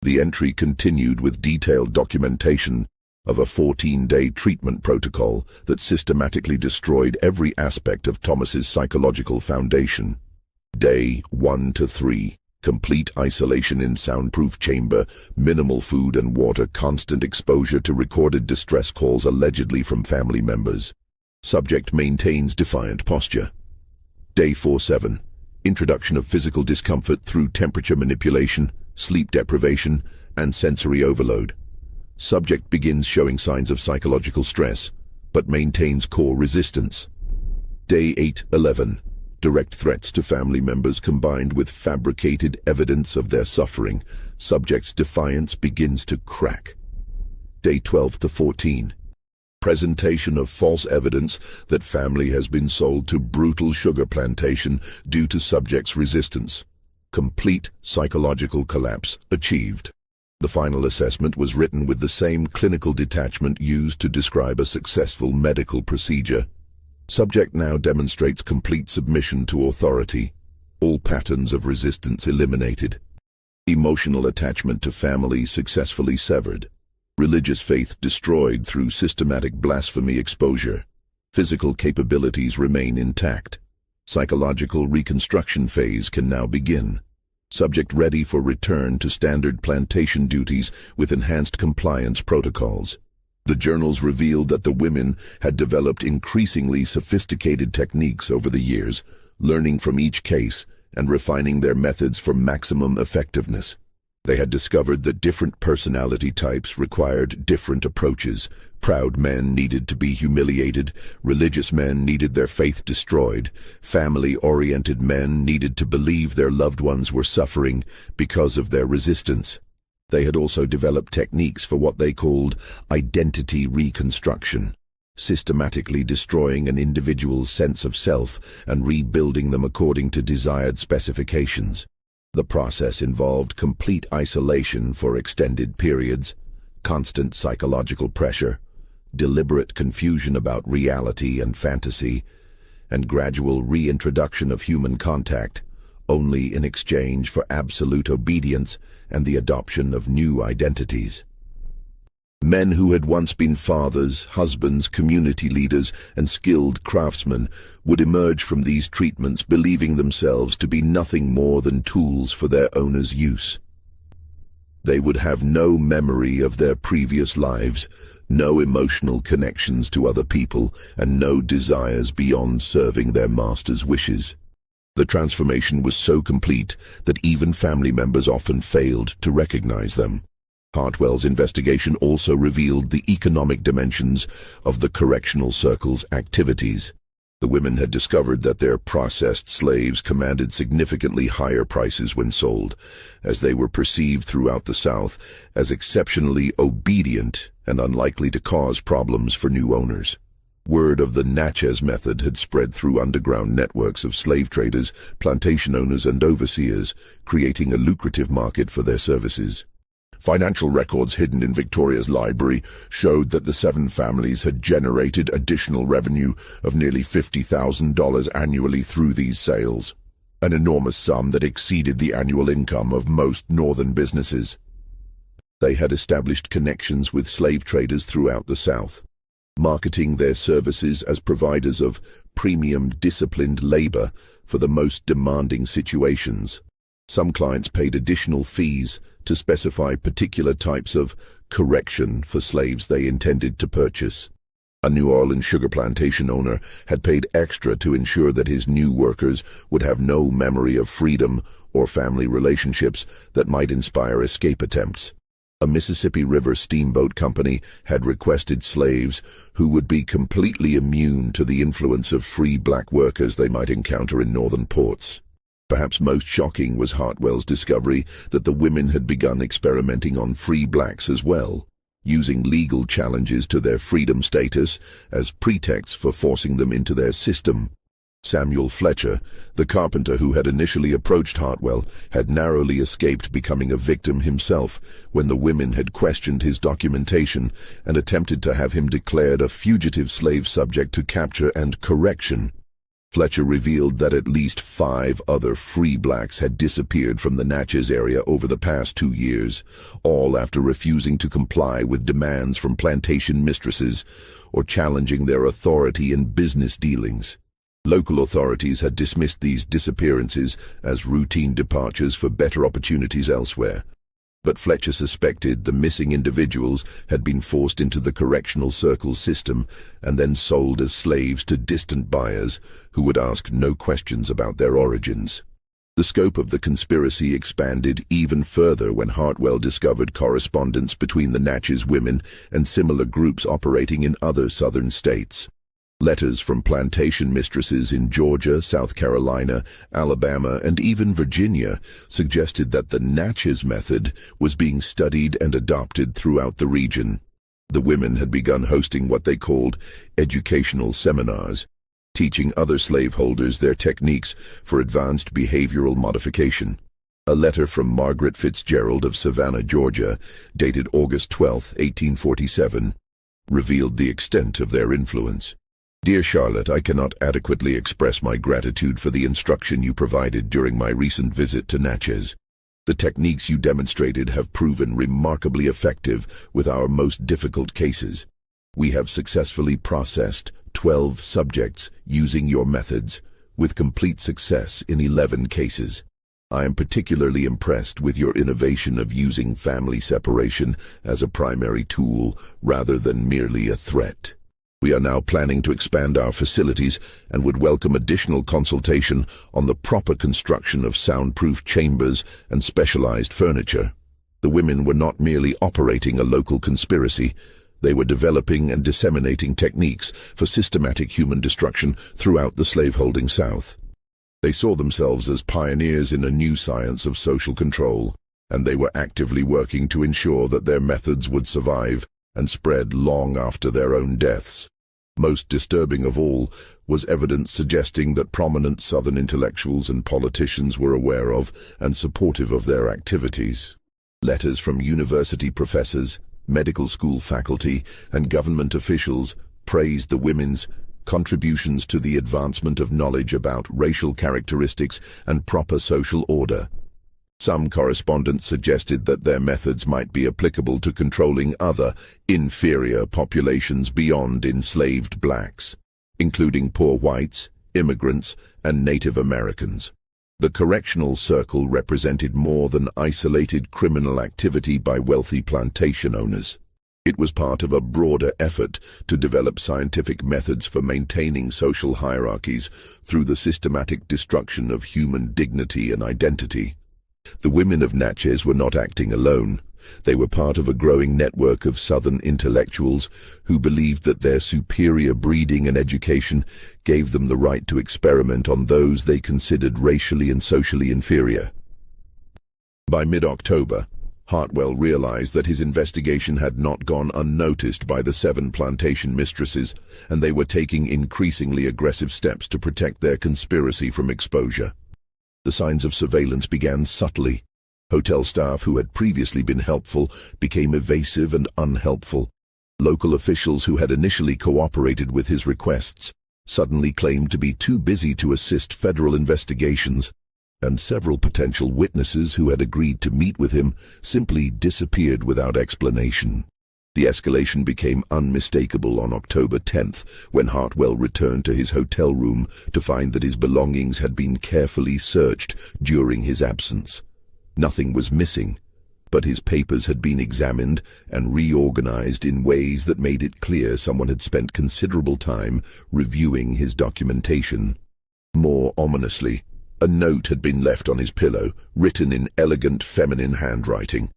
A: The entry continued with detailed documentation of a 14-day treatment protocol that systematically destroyed every aspect of Thomas's psychological foundation. Day 1 to 3. Complete isolation in soundproof chamber, minimal food and water, constant exposure to recorded distress calls allegedly from family members. Subject maintains defiant posture. Day 4-7. Introduction of physical discomfort through temperature manipulation, sleep deprivation, and sensory overload. Subject begins showing signs of psychological stress, but maintains core resistance. Day 8-11. Direct threats to family members combined with fabricated evidence of their suffering. Subject's defiance begins to crack. Day 12-14. Presentation of false evidence that family has been sold to brutal sugar plantation due to subject's resistance. Complete psychological collapse achieved. The final assessment was written with the same clinical detachment used to describe a successful medical procedure. Subject now demonstrates complete submission to authority, all patterns of resistance eliminated. Emotional attachment to family successfully severed. Religious faith destroyed through systematic blasphemy exposure. Physical capabilities remain intact. Psychological reconstruction phase can now begin. Subject ready for return to standard plantation duties with enhanced compliance protocols. The journals revealed that the women had developed increasingly sophisticated techniques over the years, learning from each case and refining their methods for maximum effectiveness. They had discovered that different personality types required different approaches. Proud men needed to be humiliated, religious men needed their faith destroyed, family-oriented men needed to believe their loved ones were suffering because of their resistance. They had also developed techniques for what they called identity reconstruction, systematically destroying an individual's sense of self and rebuilding them according to desired specifications. The process involved complete isolation for extended periods, constant psychological pressure, deliberate confusion about reality and fantasy, and gradual reintroduction of human contact, only in exchange for absolute obedience and the adoption of new identities. Men who had once been fathers, husbands, community leaders, and skilled craftsmen would emerge from these treatments believing themselves to be nothing more than tools for their owner's use. They would have no memory of their previous lives, no emotional connections to other people, and no desires beyond serving their master's wishes. The transformation was so complete that even family members often failed to recognize them. Hartwell's investigation also revealed the economic dimensions of the correctional circle's activities. The women had discovered that their processed slaves commanded significantly higher prices when sold, as they were perceived throughout the South as exceptionally obedient and unlikely to cause problems for new owners. Word of the Natchez method had spread through underground networks of slave traders, plantation owners, and overseers, creating a lucrative market for their services. Financial records hidden in Victoria's library showed that the 7 families had generated additional revenue of nearly $50,000 annually through these sales, an enormous sum that exceeded the annual income of most northern businesses. They had established connections with slave traders throughout the South, marketing their services as providers of premium disciplined labor for the most demanding situations. Some clients paid additional fees to specify particular types of correction for slaves they intended to purchase. A New Orleans sugar plantation owner had paid extra to ensure that his new workers would have no memory of freedom or family relationships that might inspire escape attempts. A Mississippi River steamboat company had requested slaves who would be completely immune to the influence of free black workers they might encounter in northern ports. Perhaps most shocking was Hartwell's discovery that the women had begun experimenting on free blacks as well, using legal challenges to their freedom status as pretexts for forcing them into their system. Samuel Fletcher, the carpenter who had initially approached Hartwell, had narrowly escaped becoming a victim himself when the women had questioned his documentation and attempted to have him declared a fugitive slave subject to capture and correction. Fletcher revealed that at least 5 other free blacks had disappeared from the Natchez area over the past 2 years, all after refusing to comply with demands from plantation mistresses or challenging their authority in business dealings. Local authorities had dismissed these disappearances as routine departures for better opportunities elsewhere. But Fletcher suspected the missing individuals had been forced into the correctional circle system and then sold as slaves to distant buyers who would ask no questions about their origins. The scope of the conspiracy expanded even further when Hartwell discovered correspondence between the Natchez women and similar groups operating in other southern states. Letters from plantation mistresses in Georgia, South Carolina, Alabama, and even Virginia suggested that the Natchez method was being studied and adopted throughout the region. The women had begun hosting what they called educational seminars, teaching other slaveholders their techniques for advanced behavioral modification. A letter from Margaret Fitzgerald of Savannah, Georgia, dated August 12, 1847, revealed the extent of their influence. Dear Charlotte, I cannot adequately express my gratitude for the instruction you provided during my recent visit to Natchez. The techniques you demonstrated have proven remarkably effective with our most difficult cases. We have successfully processed 12 subjects using your methods, with complete success in 11 cases. I am particularly impressed with your innovation of using family separation as a primary tool rather than merely a threat. We are now planning to expand our facilities and would welcome additional consultation on the proper construction of soundproof chambers and specialized furniture. The women were not merely operating a local conspiracy, they were developing and disseminating techniques for systematic human destruction throughout the slaveholding South. They saw themselves as pioneers in a new science of social control, and they were actively working to ensure that their methods would survive and spread long after their own deaths. Most disturbing of all was evidence suggesting that prominent Southern intellectuals and politicians were aware of and supportive of their activities. Letters from university professors, medical school faculty, and government officials praised the women's contributions to the advancement of knowledge about racial characteristics and proper social order. Some correspondents suggested that their methods might be applicable to controlling other, inferior populations beyond enslaved blacks, including poor whites, immigrants, and Native Americans. The correctional circle represented more than isolated criminal activity by wealthy plantation owners. It was part of a broader effort to develop scientific methods for maintaining social hierarchies through the systematic destruction of human dignity and identity. The women of Natchez were not acting alone. They were part of a growing network of Southern intellectuals who believed that their superior breeding and education gave them the right to experiment on those they considered racially and socially inferior. By mid-October, Hartwell realized that his investigation had not gone unnoticed by the 7 plantation mistresses, and they were taking increasingly aggressive steps to protect their conspiracy from exposure. The signs of surveillance began subtly. Hotel staff who had previously been helpful became evasive and unhelpful. Local officials who had initially cooperated with his requests suddenly claimed to be too busy to assist federal investigations, and several potential witnesses who had agreed to meet with him simply disappeared without explanation. The escalation became unmistakable on October 10th, when Hartwell returned to his hotel room to find that his belongings had been carefully searched during his absence. Nothing was missing, but his papers had been examined and reorganized in ways that made it clear someone had spent considerable time reviewing his documentation. More ominously, a note had been left on his pillow, written in elegant feminine handwriting.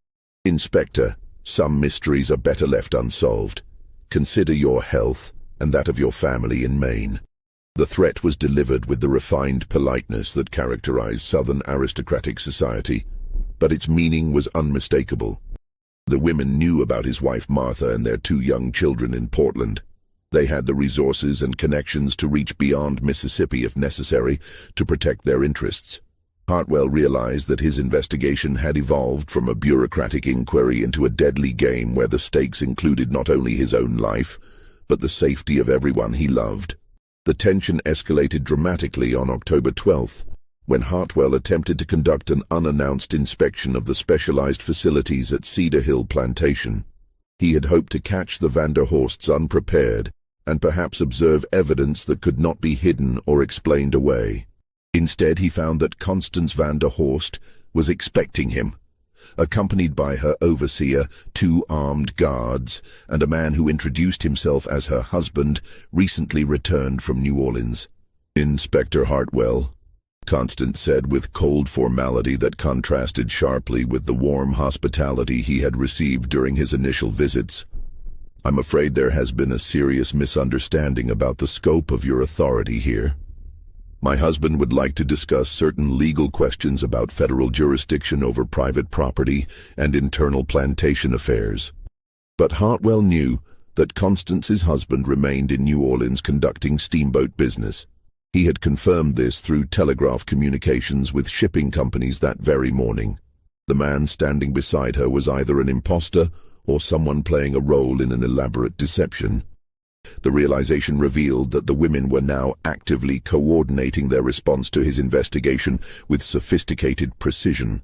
A: "Inspector, some mysteries are better left unsolved. Consider your health and that of your family in Maine." The threat was delivered with the refined politeness that characterized Southern aristocratic society, but its meaning was unmistakable. The women knew about his wife Martha and their 2 young children in Portland. They had the resources and connections to reach beyond Mississippi if necessary to protect their interests. Hartwell realized that his investigation had evolved from a bureaucratic inquiry into a deadly game where the stakes included not only his own life, but the safety of everyone he loved. The tension escalated dramatically on October 12th, when Hartwell attempted to conduct an unannounced inspection of the specialized facilities at Cedar Hill Plantation. He had hoped to catch the Vanderhorsts unprepared and perhaps observe evidence that could not be hidden or explained away. Instead, he found that Constance Vanderhorst was expecting him, accompanied by her overseer, 2 armed guards, and a man who introduced himself as her husband, recently returned from New Orleans. "Inspector Hartwell," Constance said with cold formality that contrasted sharply with the warm hospitality he had received during his initial visits. "I'm afraid there has been a serious misunderstanding about the scope of your authority here. My husband would like to discuss certain legal questions about federal jurisdiction over private property and internal plantation affairs." But Hartwell knew that Constance's husband remained in New Orleans conducting steamboat business. He had confirmed this through telegraph communications with shipping companies that very morning. The man standing beside her was either an imposter or someone playing a role in an elaborate deception. The realization revealed that the women were now actively coordinating their response to his investigation with sophisticated precision.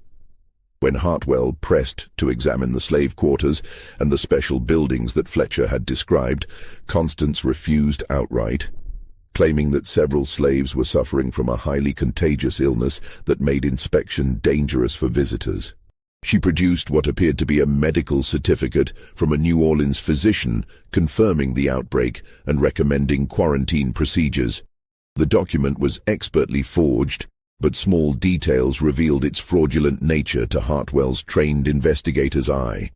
A: When Hartwell pressed to examine the slave quarters and the special buildings that Fletcher had described, Constance refused outright, claiming that several slaves were suffering from a highly contagious illness that made inspection dangerous for visitors. She produced what appeared to be a medical certificate from a New Orleans physician confirming the outbreak and recommending quarantine procedures. The document was expertly forged, but small details revealed its fraudulent nature to Hartwell's trained investigator's eye.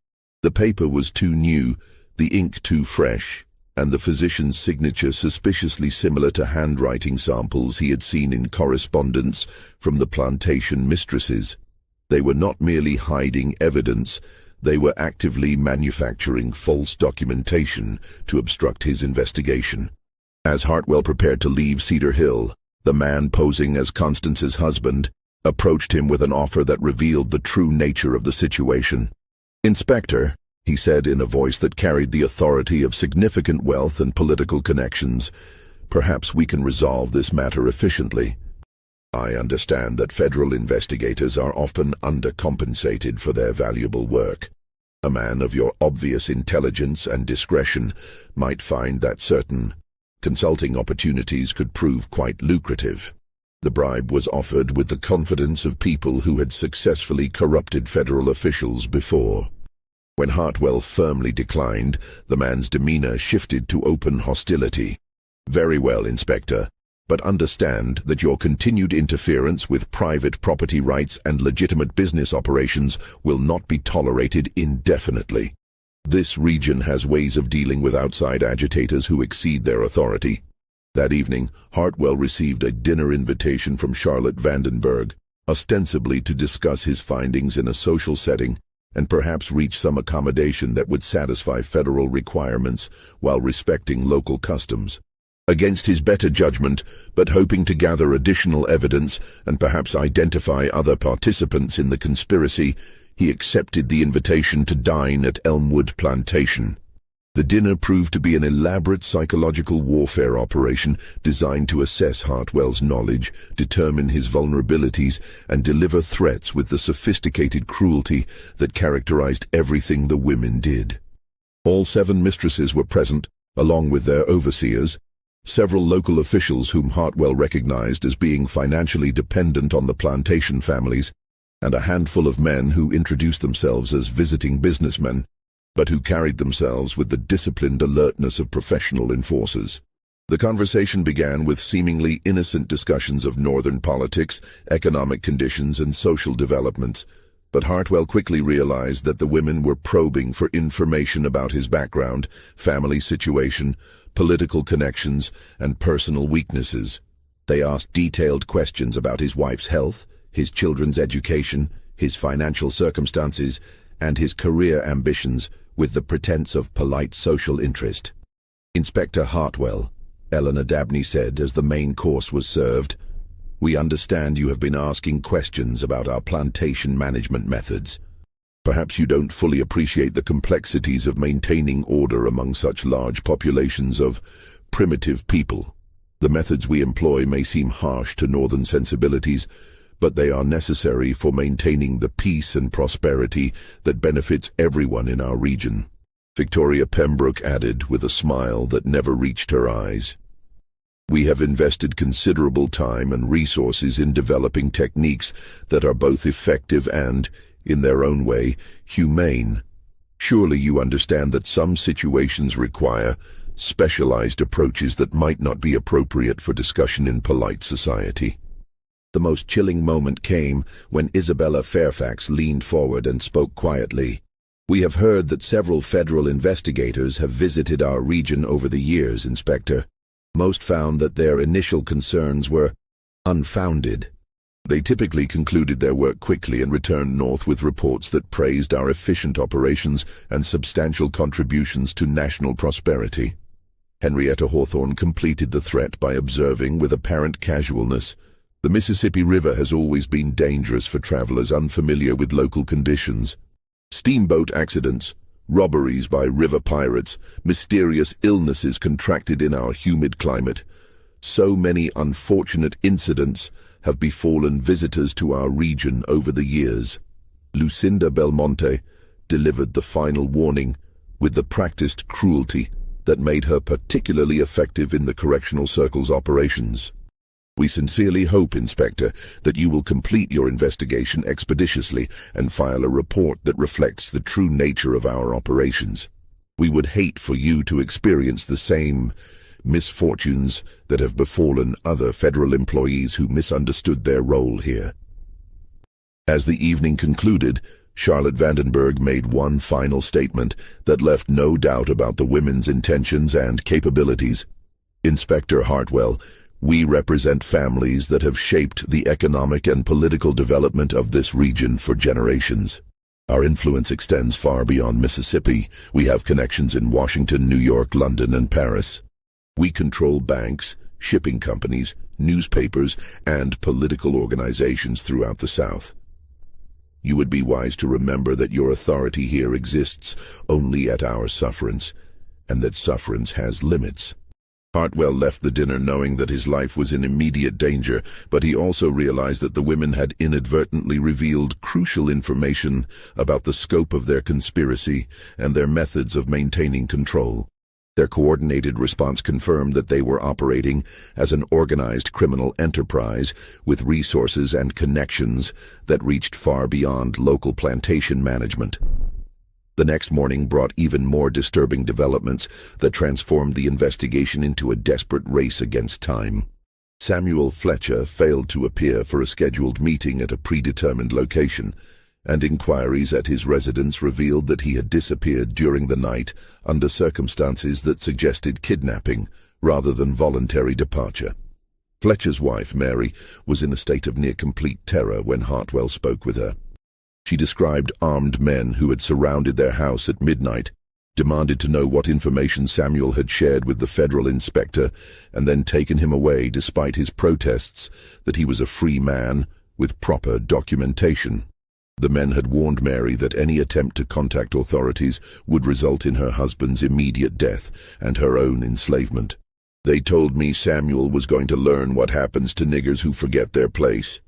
A: The paper was too new, the ink too fresh, and the physician's signature suspiciously similar to handwriting samples he had seen in correspondence from the plantation mistresses. They were not merely hiding evidence, they were actively manufacturing false documentation to obstruct his investigation. As Hartwell prepared to leave Cedar Hill, the man posing as Constance's husband approached him with an offer that revealed the true nature of the situation. "Inspector," he said in a voice that carried the authority of significant wealth and political connections, "perhaps we can resolve this matter efficiently. I understand that federal investigators are often undercompensated for their valuable work. A man of your obvious intelligence and discretion might find that certain consulting opportunities could prove quite lucrative." The bribe was offered with the confidence of people who had successfully corrupted federal officials before. When Hartwell firmly declined, the man's demeanor shifted to open hostility. "Very well, Inspector, but understand that your continued interference with private property rights and legitimate business operations will not be tolerated indefinitely. This region has ways of dealing with outside agitators who exceed their authority." That evening, Hartwell received a dinner invitation from Charlotte Vandenberg, ostensibly to discuss his findings in a social setting and perhaps reach some accommodation that would satisfy federal requirements while respecting local customs. Against his better judgment, but hoping to gather additional evidence and perhaps identify other participants in the conspiracy, he accepted the invitation to dine at Elmwood Plantation. The dinner proved to be an elaborate psychological warfare operation designed to assess Hartwell's knowledge, determine his vulnerabilities, and deliver threats with the sophisticated cruelty that characterized everything the women did. All 7 mistresses were present, along with their overseers, several local officials whom Hartwell recognized as being financially dependent on the plantation families, and a handful of men who introduced themselves as visiting businessmen, but who carried themselves with the disciplined alertness of professional enforcers. The conversation began with seemingly innocent discussions of northern politics, economic conditions, and social developments, but Hartwell quickly realized that the women were probing for information about his background, family situation, political connections, and personal weaknesses. They asked detailed questions about his wife's health, his children's education, his financial circumstances, and his career ambitions, with the pretense of polite social interest. "Inspector Hartwell," Eleanor Dabney said as the main course was served, "we understand you have been asking questions about our plantation management methods. Perhaps you don't fully appreciate the complexities of maintaining order among such large populations of primitive people. The methods we employ may seem harsh to northern sensibilities, but they are necessary for maintaining the peace and prosperity that benefits everyone in our region," Victoria Pembroke added with a smile that never reached her eyes. "We have invested considerable time and resources in developing techniques that are both effective and, in their own way, humane. Surely you understand that some situations require specialized approaches that might not be appropriate for discussion in polite society." The most chilling moment came when Isabella Fairfax leaned forward and spoke quietly. "We have heard that several federal investigators have visited our region over the years, Inspector. Most found that their initial concerns were unfounded. They typically concluded their work quickly and returned north with reports that praised our efficient operations and substantial contributions to national prosperity." Henrietta Hawthorne completed the threat by observing with apparent casualness, "The Mississippi River has always been dangerous for travelers unfamiliar with local conditions. Steamboat accidents, robberies by river pirates, mysterious illnesses contracted in our humid climate. So many unfortunate incidents have befallen visitors to our region over the years." Lucinda Belmonte delivered the final warning with the practiced cruelty that made her particularly effective in the correctional circle's operations. "We sincerely hope, Inspector, that you will complete your investigation expeditiously and file a report that reflects the true nature of our operations. We would hate for you to experience the same misfortunes that have befallen other federal employees who misunderstood their role here." As the evening concluded, Charlotte Vandenberg made one final statement that left no doubt about the women's intentions and capabilities. "Inspector Hartwell, We represent families that have shaped the economic and political development of this region for generations. Our influence extends far beyond Mississippi. We have connections in Washington, New York, London, and Paris. We control banks, shipping companies, newspapers, and political organizations throughout the South. You would be wise to remember that your authority here exists only at our sufferance, and that sufferance has limits. Hartwell left the dinner knowing that his life was in immediate danger, but he also realized that the women had inadvertently revealed crucial information about the scope of their conspiracy and their methods of maintaining control. Their coordinated response confirmed that they were operating as an organized criminal enterprise with resources and connections that reached far beyond local plantation management. The next morning brought even more disturbing developments that transformed the investigation into a desperate race against time. Samuel Fletcher failed to appear for a scheduled meeting at a predetermined location, and inquiries at his residence revealed that he had disappeared during the night under circumstances that suggested kidnapping rather than voluntary departure. Fletcher's wife, Mary, was in a state of near-complete terror when Hartwell spoke with her. She described armed men who had surrounded their house at midnight, demanded to know what information Samuel had shared with the federal inspector, and then taken him away despite his protests that he was a free man with proper documentation. The men had warned Mary that any attempt to contact authorities would result in her husband's immediate death and her own enslavement. "They told me Samuel was going to learn what happens to niggers who forget their place,"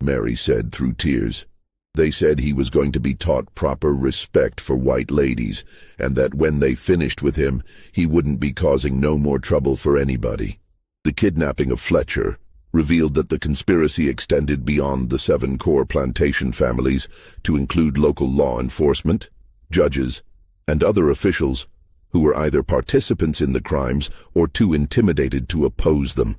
A: Mary said through tears. "They said he was going to be taught proper respect for white ladies, and that when they finished with him, he wouldn't be causing no more trouble for anybody." The kidnapping of Fletcher revealed that the conspiracy extended beyond the 7 core plantation families to include local law enforcement, judges, and other officials who were either participants in the crimes or too intimidated to oppose them.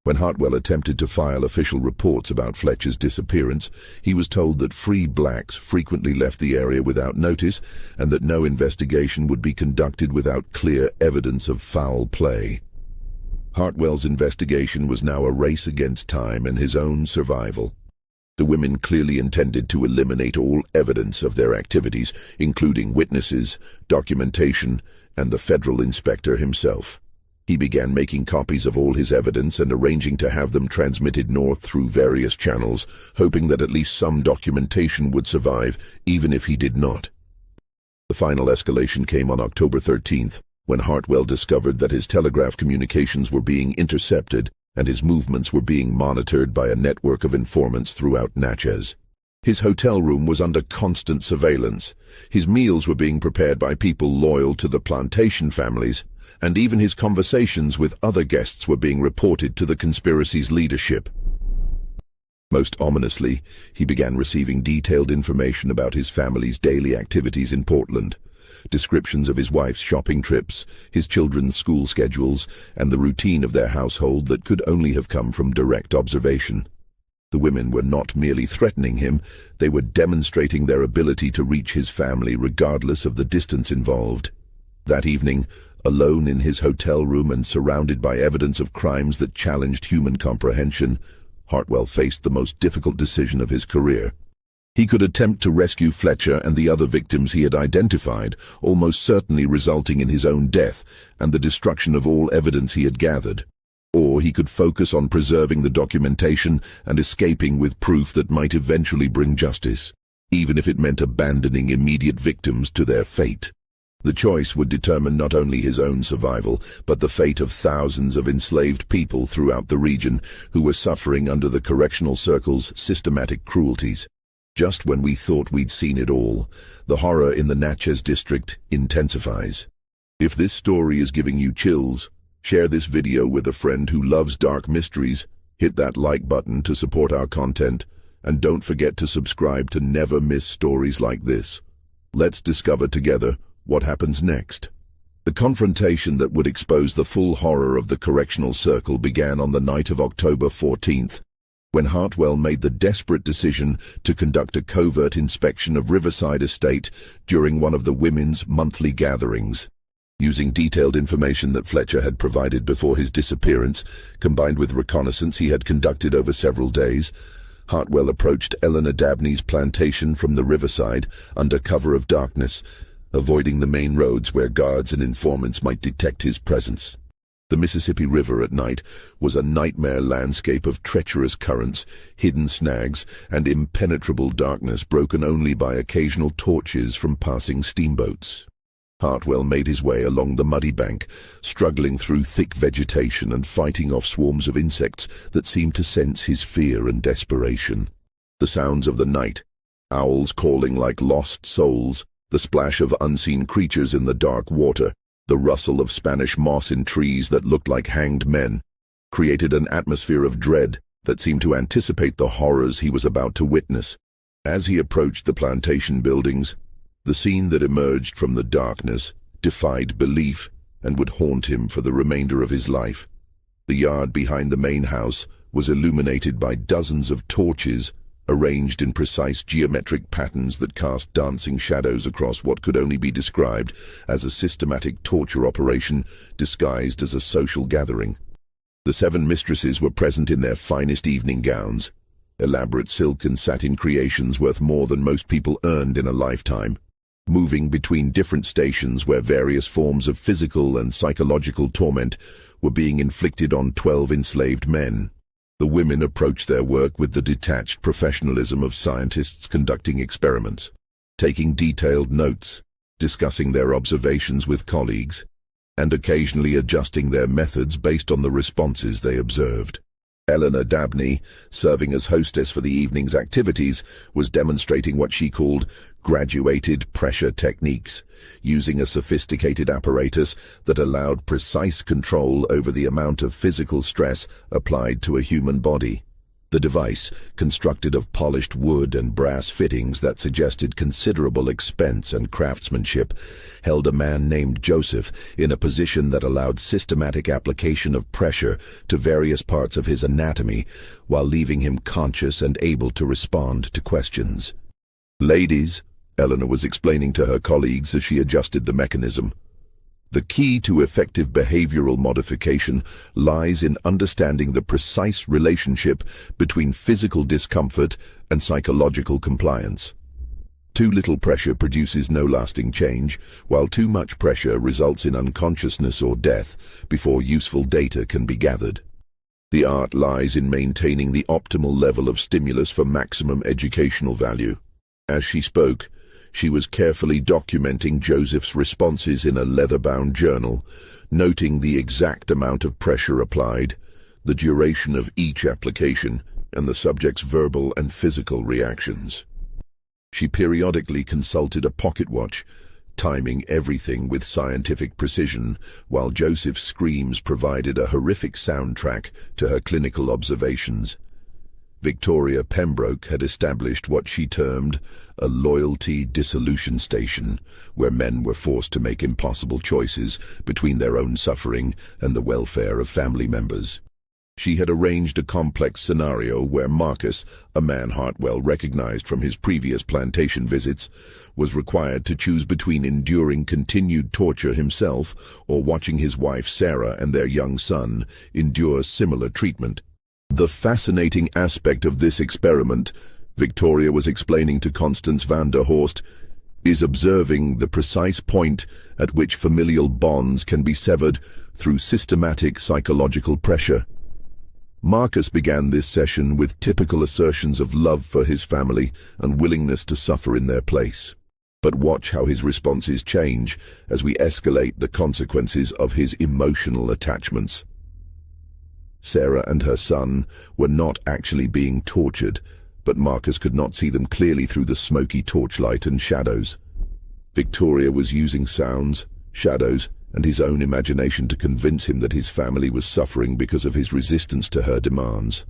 A: When Hartwell attempted to file official reports about Fletcher's disappearance, he was told that free blacks frequently left the area without notice and that no investigation would be conducted without clear evidence of foul play. Hartwell's investigation was now a race against time and his own survival. The women clearly intended to eliminate all evidence of their activities, including witnesses, documentation, and the federal inspector himself. He began making copies of all his evidence and arranging to have them transmitted north through various channels, hoping that at least some documentation would survive, even if he did not. The final escalation came on October 13th, when Hartwell discovered that his telegraph communications were being intercepted and his movements were being monitored by a network of informants throughout Natchez. His hotel room was under constant surveillance. His meals were being prepared by people loyal to the plantation families, and even his conversations with other guests were being reported to the conspiracy's leadership. Most ominously, he began receiving detailed information about his family's daily activities in Portland, descriptions of his wife's shopping trips, his children's school schedules, and the routine of their household that could only have come from direct observation. The women were not merely threatening him, they were demonstrating their ability to reach his family regardless of the distance involved. That evening, alone in his hotel room and surrounded by evidence of crimes that challenged human comprehension, Hartwell faced the most difficult decision of his career. He could attempt to rescue Fletcher and the other victims he had identified, almost certainly resulting in his own death and the destruction of all evidence he had gathered. Or he could focus on preserving the documentation and escaping with proof that might eventually bring justice, even if it meant abandoning immediate victims to their fate. The choice would determine not only his own survival, but the fate of thousands of enslaved people throughout the region who were suffering under the correctional circle's systematic cruelties. Just when we thought we'd seen it all, the horror in the Natchez district intensifies. If this story is giving you chills, share this video with a friend who loves dark mysteries, hit that like button to support our content, and don't forget to subscribe to never miss stories like this. Let's discover together what happens next. The confrontation that would expose the full horror of the correctional circle began on the night of October 14th, when Hartwell made the desperate decision to conduct a covert inspection of Riverside Estate during one of the women's monthly gatherings. Using detailed information that Fletcher had provided before his disappearance, combined with reconnaissance he had conducted over several days, Hartwell approached Eleanor Dabney's plantation from the riverside under cover of darkness, avoiding the main roads where guards and informants might detect his presence. The Mississippi River at night was a nightmare landscape of treacherous currents, hidden snags, and impenetrable darkness broken only by occasional torches from passing steamboats. Hartwell made his way along the muddy bank, struggling through thick vegetation and fighting off swarms of insects that seemed to sense his fear and desperation. The sounds of the night, owls calling like lost souls, the splash of unseen creatures in the dark water, the rustle of Spanish moss in trees that looked like hanged men, created an atmosphere of dread that seemed to anticipate the horrors he was about to witness. As he approached the plantation buildings, the scene that emerged from the darkness defied belief and would haunt him for the remainder of his life. The yard behind the main house was illuminated by dozens of torches arranged in precise geometric patterns that cast dancing shadows across what could only be described as a systematic torture operation disguised as a social gathering. The 7 mistresses were present in their finest evening gowns, elaborate silk and satin creations worth more than most people earned in a lifetime, moving between different stations where various forms of physical and psychological torment were being inflicted on 12 enslaved men. The women approached their work with the detached professionalism of scientists conducting experiments, taking detailed notes, discussing their observations with colleagues, and occasionally adjusting their methods based on the responses they observed. Eleanor Dabney, serving as hostess for the evening's activities, was demonstrating what she called graduated pressure techniques, using a sophisticated apparatus that allowed precise control over the amount of physical stress applied to a human body. The device, constructed of polished wood and brass fittings that suggested considerable expense and craftsmanship, held a man named Joseph in a position that allowed systematic application of pressure to various parts of his anatomy while leaving him conscious and able to respond to questions. "Ladies," Eleanor was explaining to her colleagues as she adjusted the mechanism, "the key to effective behavioral modification lies in understanding the precise relationship between physical discomfort and psychological compliance. Too little pressure produces no lasting change, while too much pressure results in unconsciousness or death before useful data can be gathered. The art lies in maintaining the optimal level of stimulus for maximum educational value." As she spoke, she was carefully documenting Joseph's responses in a leather-bound journal, noting the exact amount of pressure applied, the duration of each application, and the subject's verbal and physical reactions. She periodically consulted a pocket watch, timing everything with scientific precision, while Joseph's screams provided a horrific soundtrack to her clinical observations. Victoria Pembroke had established what she termed a loyalty dissolution station, where men were forced to make impossible choices between their own suffering and the welfare of family members. She had arranged a complex scenario where Marcus, a man Hartwell recognized from his previous plantation visits, was required to choose between enduring continued torture himself or watching his wife Sarah and their young son endure similar treatment. "The fascinating aspect of this experiment," Victoria was explaining to Constance van der Horst, "is observing the precise point at which familial bonds can be severed through systematic psychological pressure." Marcus began this session with typical assertions of love for his family and willingness to suffer in their place. But watch how his responses change as we escalate the consequences of his emotional attachments. Sarah and her son were not actually being tortured, but Marcus could not see them clearly through the smoky torchlight and shadows. Victoria was using sounds, shadows, and his own imagination to convince him that his family was suffering because of his resistance to her demands.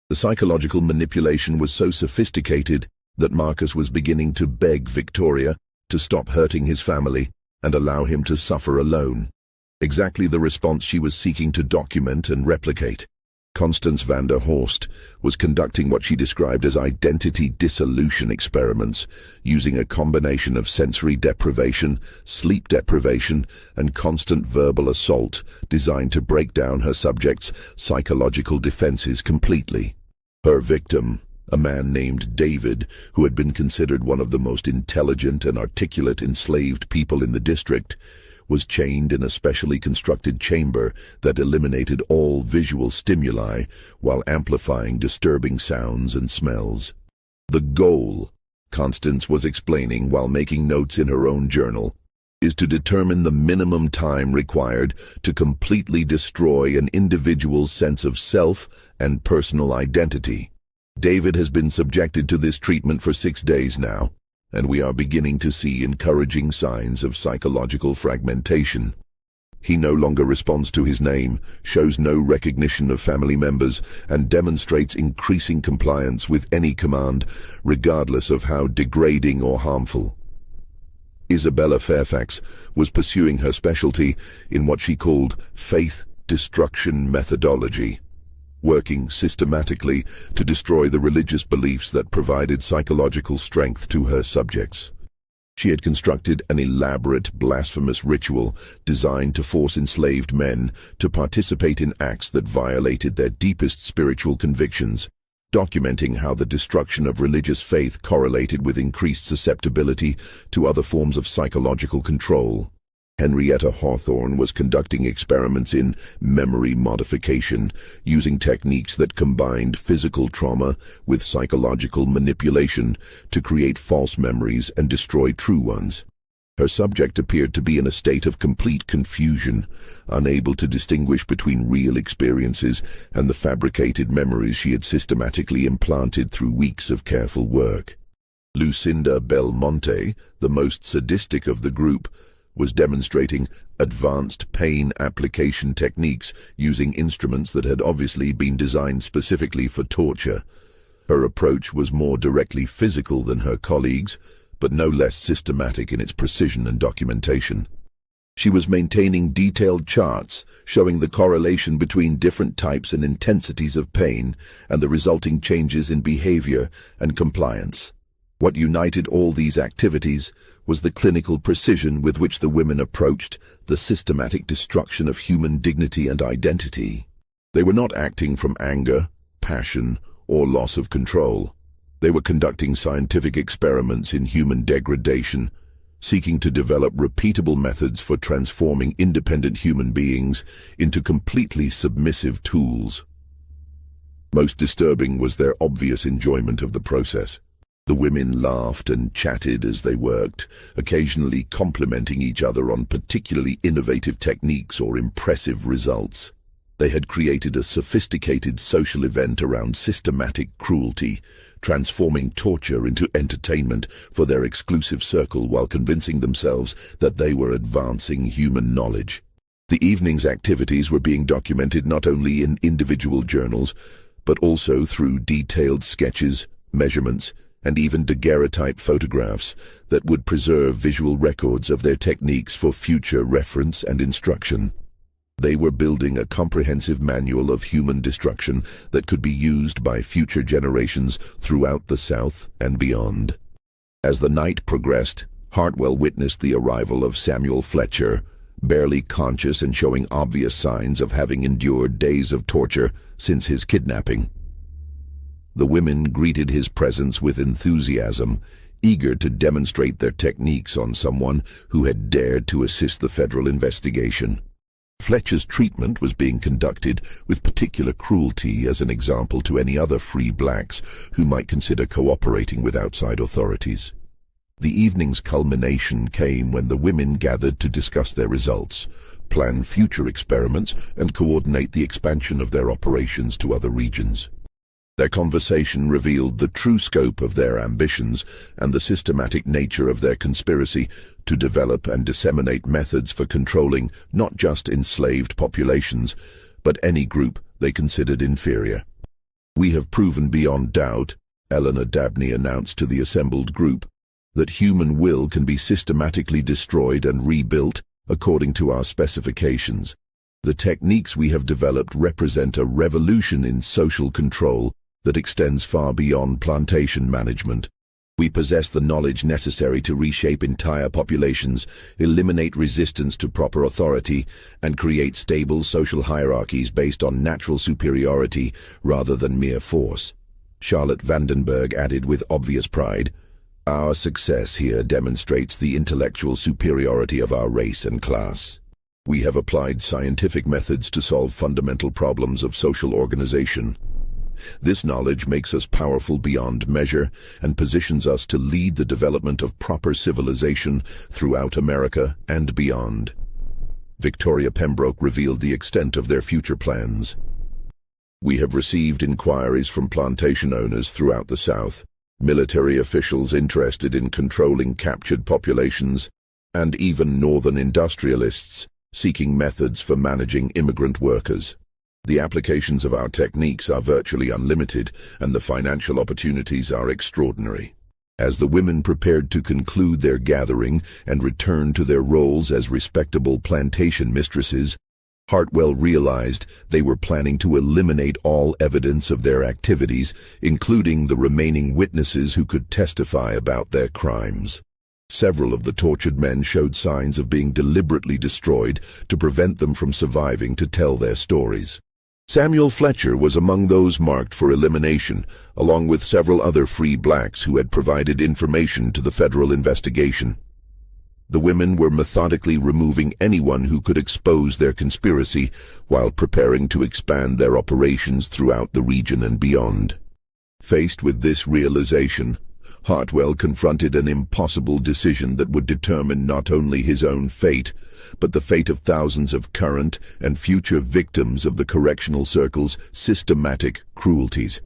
A: The psychological manipulation was so sophisticated that Marcus was beginning to beg Victoria to stop hurting his family and allow him to suffer alone. Exactly the response she was seeking to document and replicate. Constance van der Horst was conducting what she described as identity dissolution experiments, using a combination of sensory deprivation, sleep deprivation, and constant verbal assault designed to break down her subjects' psychological defenses completely. Her victim, a man named David, who had been considered one of the most intelligent and articulate enslaved people in the district, was chained in a specially constructed chamber that eliminated all visual stimuli while amplifying disturbing sounds and smells. The goal, Constance was explaining while making notes in her own journal, is to determine the minimum time required to completely destroy an individual's sense of self and personal identity. David has been subjected to this treatment for 6 days now, and we are beginning to see encouraging signs of psychological fragmentation. He no longer responds to his name, shows no recognition of family members, and demonstrates increasing compliance with any command, regardless of how degrading or harmful. Isabella Fairfax was pursuing her specialty in what she called faith destruction methodology, working systematically to destroy the religious beliefs that provided psychological strength to her subjects. She had constructed an elaborate, blasphemous ritual designed to force enslaved men to participate in acts that violated their deepest spiritual convictions, documenting how the destruction of religious faith correlated with increased susceptibility to other forms of psychological control. Henrietta Hawthorne was conducting experiments in memory modification, using techniques that combined physical trauma with psychological manipulation to create false memories and destroy true ones. Her subject appeared to be in a state of complete confusion, unable to distinguish between real experiences and the fabricated memories she had systematically implanted through weeks of careful work. Lucinda Belmonte, the most sadistic of the group, was demonstrating advanced pain application techniques using instruments that had obviously been designed specifically for torture. Her approach was more directly physical than her colleagues, but no less systematic in its precision and documentation. She was maintaining detailed charts showing the correlation between different types and intensities of pain and the resulting changes in behavior and compliance. What united all these activities was the clinical precision with which the women approached the systematic destruction of human dignity and identity. They were not acting from anger, passion, or loss of control. They were conducting scientific experiments in human degradation, seeking to develop repeatable methods for transforming independent human beings into completely submissive tools. Most disturbing was their obvious enjoyment of the process. The women laughed and chatted as they worked, occasionally complimenting each other on particularly innovative techniques or impressive results. They had created a sophisticated social event around systematic cruelty, transforming torture into entertainment for their exclusive circle while convincing themselves that they were advancing human knowledge. The evening's activities were being documented not only in individual journals, but also through detailed sketches, measurements, and even daguerreotype photographs that would preserve visual records of their techniques for future reference and instruction. They were building a comprehensive manual of human destruction that could be used by future generations throughout the South and beyond. As the night progressed, Hartwell witnessed the arrival of Samuel Fletcher, barely conscious and showing obvious signs of having endured days of torture since his kidnapping. The women greeted his presence with enthusiasm, eager to demonstrate their techniques on someone who had dared to assist the federal investigation. Fletcher's treatment was being conducted with particular cruelty as an example to any other free blacks who might consider cooperating with outside authorities. The evening's culmination came when the women gathered to discuss their results, plan future experiments, and coordinate the expansion of their operations to other regions. Their conversation revealed the true scope of their ambitions and the systematic nature of their conspiracy to develop and disseminate methods for controlling not just enslaved populations, but any group they considered inferior. "We have proven beyond doubt," Eleanor Dabney announced to the assembled group, "that human will can be systematically destroyed and rebuilt according to our specifications. The techniques we have developed represent a revolution in social control that extends far beyond plantation management. We possess the knowledge necessary to reshape entire populations, eliminate resistance to proper authority, and create stable social hierarchies based on natural superiority rather than mere force. Charlotte Vandenberg added with obvious pride, "Our success here demonstrates the intellectual superiority of our race and class. We have applied scientific methods to solve fundamental problems of social organization. This knowledge makes us powerful beyond measure and positions us to lead the development of proper civilization throughout America and beyond." Victoria Pembroke revealed the extent of their future plans. "We have received inquiries from plantation owners throughout the South, military officials interested in controlling captured populations, and even northern industrialists seeking methods for managing immigrant workers. The applications of our techniques are virtually unlimited, and the financial opportunities are extraordinary." As the women prepared to conclude their gathering and return to their roles as respectable plantation mistresses, Hartwell realized they were planning to eliminate all evidence of their activities, including the remaining witnesses who could testify about their crimes. Several of the tortured men showed signs of being deliberately destroyed to prevent them from surviving to tell their stories. Samuel Fletcher was among those marked for elimination, along with several other free blacks who had provided information to the federal investigation. The women were methodically removing anyone who could expose their conspiracy while preparing to expand their operations throughout the region and beyond. Faced with this realization, Hartwell confronted an impossible decision that would determine not only his own fate, but the fate of thousands of current and future victims of the correctional circle's systematic cruelties.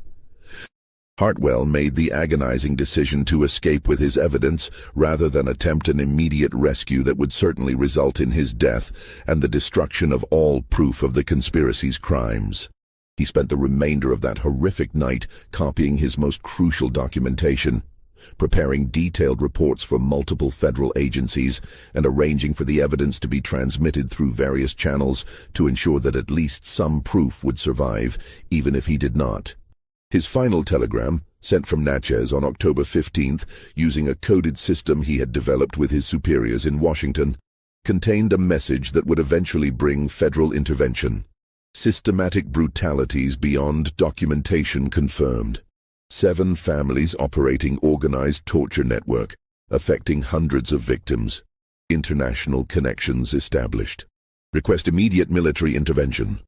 A: Hartwell made the agonizing decision to escape with his evidence rather than attempt an immediate rescue that would certainly result in his death and the destruction of all proof of the conspiracy's crimes. He spent the remainder of that horrific night copying his most crucial documentation, preparing detailed reports for multiple federal agencies, and arranging for the evidence to be transmitted through various channels to ensure that at least some proof would survive, even if he did not. His final telegram, sent from Natchez on October 15th using a coded system he had developed with his superiors in Washington, contained a message that would eventually bring federal intervention. Systematic brutalities beyond documentation confirmed. 7 families operating organized torture network, affecting hundreds of victims. International connections established. Request immediate military intervention.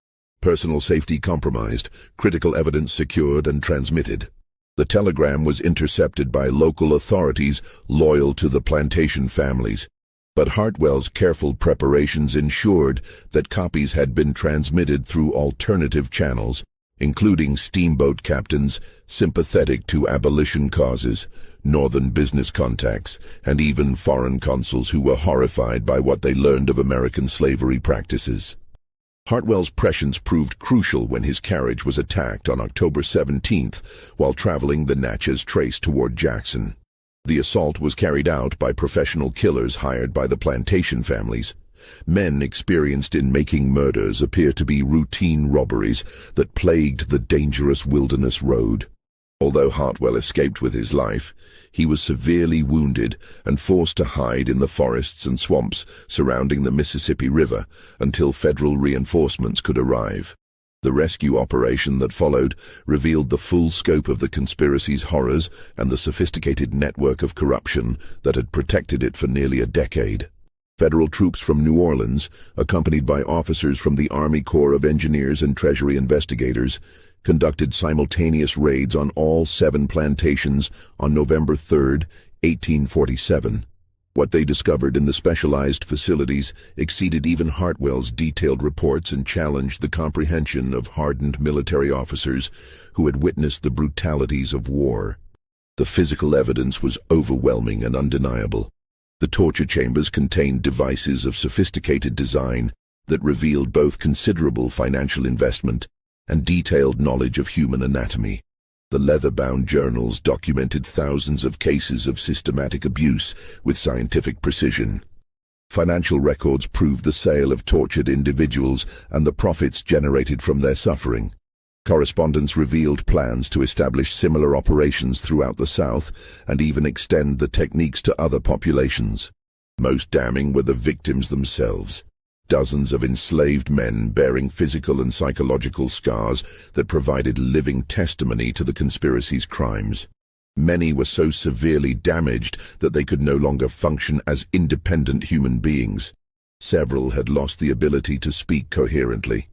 A: Personal safety compromised, critical evidence secured and transmitted. The telegram was intercepted by local authorities loyal to the plantation families, but Hartwell's careful preparations ensured that copies had been transmitted through alternative channels, including steamboat captains sympathetic to abolition causes, northern business contacts, and even foreign consuls who were horrified by what they learned of American slavery practices. Hartwell's prescience proved crucial when his carriage was attacked on October 17th while traveling the Natchez Trace toward Jackson. The assault was carried out by professional killers hired by the plantation families. Men experienced in making murders appear to be routine robberies that plagued the dangerous wilderness road. Although Hartwell escaped with his life, he was severely wounded and forced to hide in the forests and swamps surrounding the Mississippi River until federal reinforcements could arrive. The rescue operation that followed revealed the full scope of the conspiracy's horrors and the sophisticated network of corruption that had protected it for nearly a decade. Federal troops from New Orleans, accompanied by officers from the Army Corps of Engineers and Treasury investigators, conducted simultaneous raids on all 7 plantations on November 3, 1847. What they discovered in the specialized facilities exceeded even Hartwell's detailed reports and challenged the comprehension of hardened military officers who had witnessed the brutalities of war. The physical evidence was overwhelming and undeniable. The torture chambers contained devices of sophisticated design that revealed both considerable financial investment and detailed knowledge of human anatomy. The leather-bound journals documented thousands of cases of systematic abuse with scientific precision. Financial records proved the sale of tortured individuals and the profits generated from their suffering. Correspondence revealed plans to establish similar operations throughout the South and even extend the techniques to other populations. Most damning were the victims themselves. Dozens of enslaved men bearing physical and psychological scars that provided living testimony to the conspiracy's crimes. Many were so severely damaged that they could no longer function as independent human beings. Several had lost the ability to speak coherently.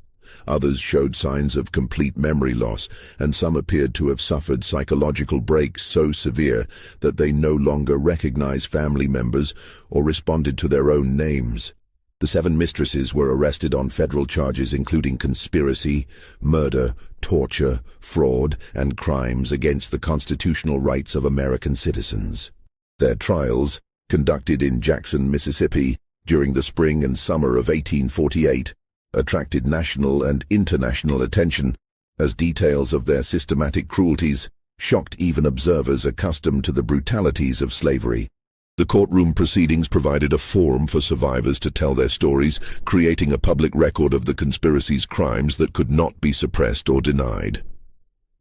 A: Others showed signs of complete memory loss, and some appeared to have suffered psychological breaks so severe that they no longer recognized family members or responded to their own names. The 7 mistresses were arrested on federal charges including conspiracy, murder, torture, fraud, and crimes against the constitutional rights of American citizens. Their trials, conducted in Jackson, Mississippi, during the spring and summer of 1848, attracted national and international attention, as details of their systematic cruelties shocked even observers accustomed to the brutalities of slavery. The courtroom proceedings provided a forum for survivors to tell their stories, creating a public record of the conspiracy's crimes that could not be suppressed or denied.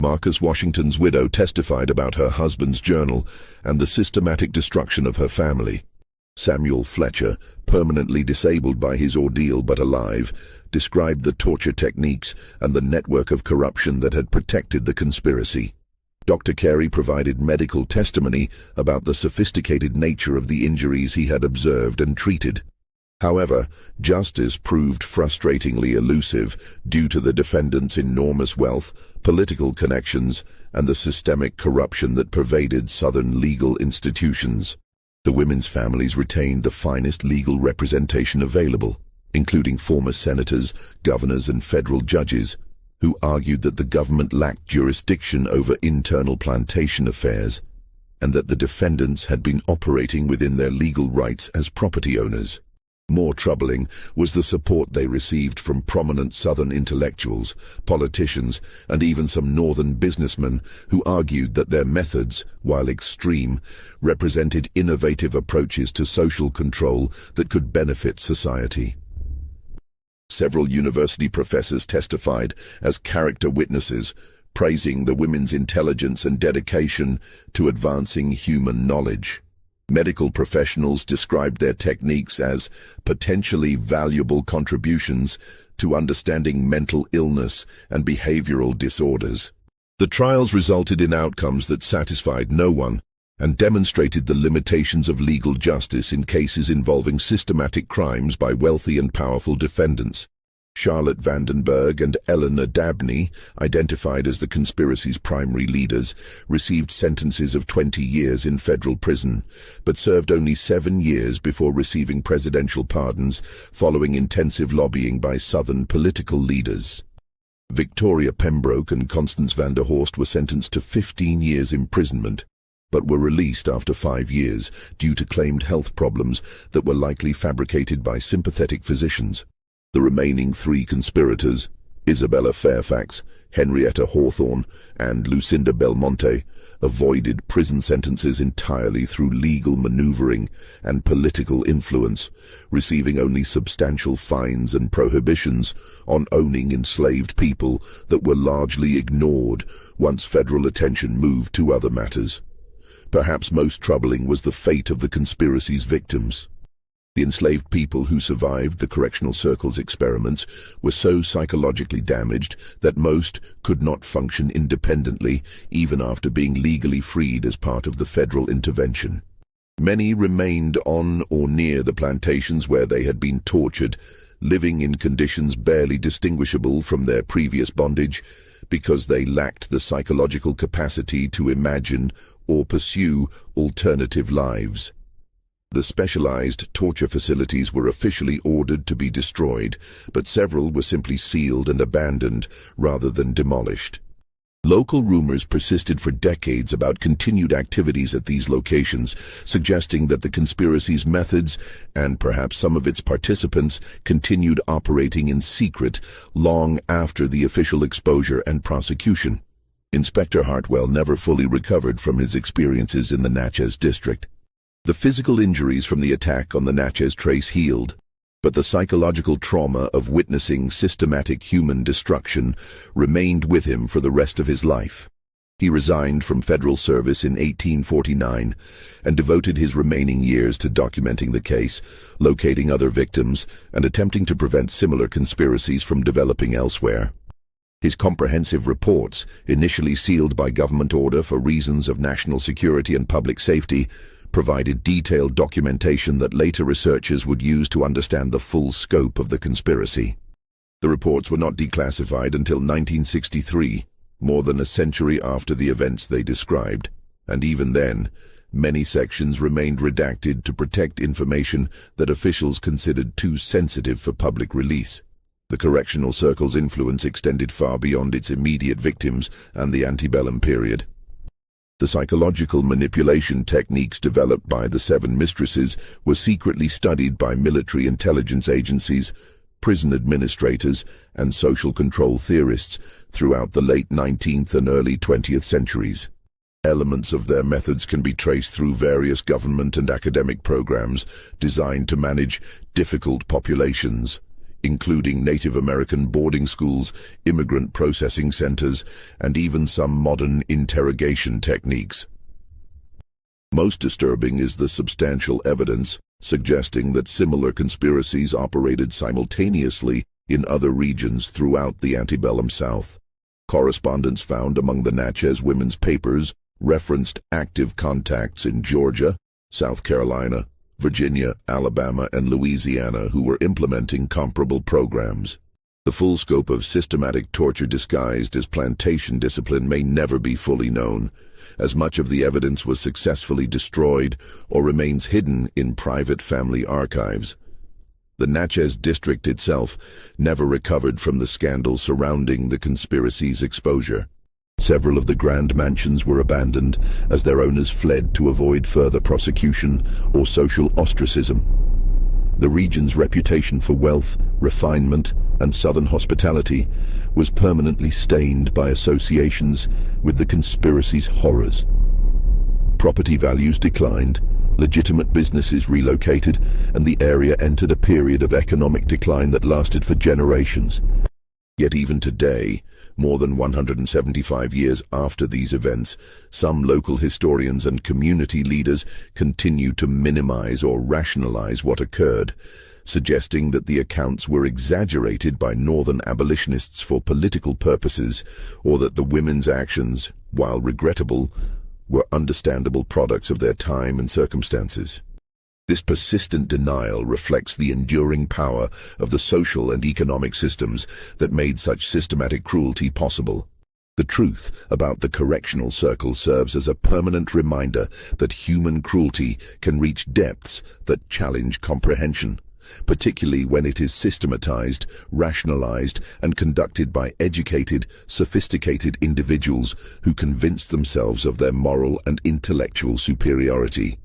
A: Marcus Washington's widow testified about her husband's journal and the systematic destruction of her family. Samuel Fletcher, permanently disabled by his ordeal but alive, described the torture techniques and the network of corruption that had protected the conspiracy. Dr. Carey provided medical testimony about the sophisticated nature of the injuries he had observed and treated. However, justice proved frustratingly elusive due to the defendants' enormous wealth, political connections, and the systemic corruption that pervaded Southern legal institutions. The women's families retained the finest legal representation available, including former senators, governors, and federal judges, who argued that the government lacked jurisdiction over internal plantation affairs, and that the defendants had been operating within their legal rights as property owners. More troubling was the support they received from prominent Southern intellectuals, politicians, and even some Northern businessmen who argued that their methods, while extreme, represented innovative approaches to social control that could benefit society. Several university professors testified as character witnesses, praising the women's intelligence and dedication to advancing human knowledge. Medical professionals described their techniques as potentially valuable contributions to understanding mental illness and behavioral disorders. The trials resulted in outcomes that satisfied no one and demonstrated the limitations of legal justice in cases involving systematic crimes by wealthy and powerful defendants. Charlotte Vandenberg and Eleanor Dabney, identified as the conspiracy's primary leaders, received sentences of 20 years in federal prison, but served only 7 years before receiving presidential pardons following intensive lobbying by Southern political leaders. Victoria Pembroke and Constance Vanderhorst were sentenced to 15 years imprisonment, but were released after 5 years due to claimed health problems that were likely fabricated by sympathetic physicians. The remaining 3 conspirators, Isabella Fairfax, Henrietta Hawthorne, and Lucinda Belmonte, avoided prison sentences entirely through legal maneuvering and political influence, receiving only substantial fines and prohibitions on owning enslaved people that were largely ignored once federal attention moved to other matters. Perhaps most troubling was the fate of the conspiracy's victims. The enslaved people who survived the correctional circle's experiments were so psychologically damaged that most could not function independently even after being legally freed as part of the federal intervention. Many remained on or near the plantations where they had been tortured, living in conditions barely distinguishable from their previous bondage because they lacked the psychological capacity to imagine or pursue alternative lives. The specialized torture facilities were officially ordered to be destroyed, but several were simply sealed and abandoned rather than demolished. Local rumors persisted for decades about continued activities at these locations, suggesting that the conspiracy's methods, and perhaps some of its participants, continued operating in secret long after the official exposure and prosecution. Inspector Hartwell never fully recovered from his experiences in the Natchez district. The physical injuries from the attack on the Natchez Trace healed, but the psychological trauma of witnessing systematic human destruction remained with him for the rest of his life. He resigned from federal service in 1849 and devoted his remaining years to documenting the case, locating other victims, and attempting to prevent similar conspiracies from developing elsewhere. His comprehensive reports, initially sealed by government order for reasons of national security and public safety, provided detailed documentation that later researchers would use to understand the full scope of the conspiracy. The reports were not declassified until 1963, more than a century after the events they described, and even then, many sections remained redacted to protect information that officials considered too sensitive for public release. The correctional circle's influence extended far beyond its immediate victims and the antebellum period. The psychological manipulation techniques developed by the seven mistresses were secretly studied by military intelligence agencies, prison administrators, and social control theorists throughout the late 19th and early 20th centuries. Elements of their methods can be traced through various government and academic programs designed to manage difficult populations, including Native American boarding schools, immigrant processing centers, and even some modern interrogation techniques. Most disturbing is the substantial evidence suggesting that similar conspiracies operated simultaneously in other regions throughout the antebellum South. Correspondence found among the Natchez women's papers referenced active contacts in Georgia, South Carolina, Virginia, Alabama, and Louisiana who were implementing comparable programs. The full scope of systematic torture disguised as plantation discipline may never be fully known, as much of the evidence was successfully destroyed or remains hidden in private family archives. The Natchez district itself never recovered from the scandal surrounding the conspiracy's exposure. Several of the grand mansions were abandoned as their owners fled to avoid further prosecution or social ostracism. The region's reputation for wealth, refinement, and southern hospitality was permanently stained by associations with the conspiracy's horrors. Property values declined, legitimate businesses relocated, and the area entered a period of economic decline that lasted for generations. Yet even today, more than 175 years after these events, some local historians and community leaders continue to minimize or rationalize what occurred, suggesting that the accounts were exaggerated by northern abolitionists for political purposes, or that the women's actions, while regrettable, were understandable products of their time and circumstances. This persistent denial reflects the enduring power of the social and economic systems that made such systematic cruelty possible. The truth about the correctional circle serves as a permanent reminder that human cruelty can reach depths that challenge comprehension, particularly when it is systematized, rationalized, and conducted by educated, sophisticated individuals who convince themselves of their moral and intellectual superiority.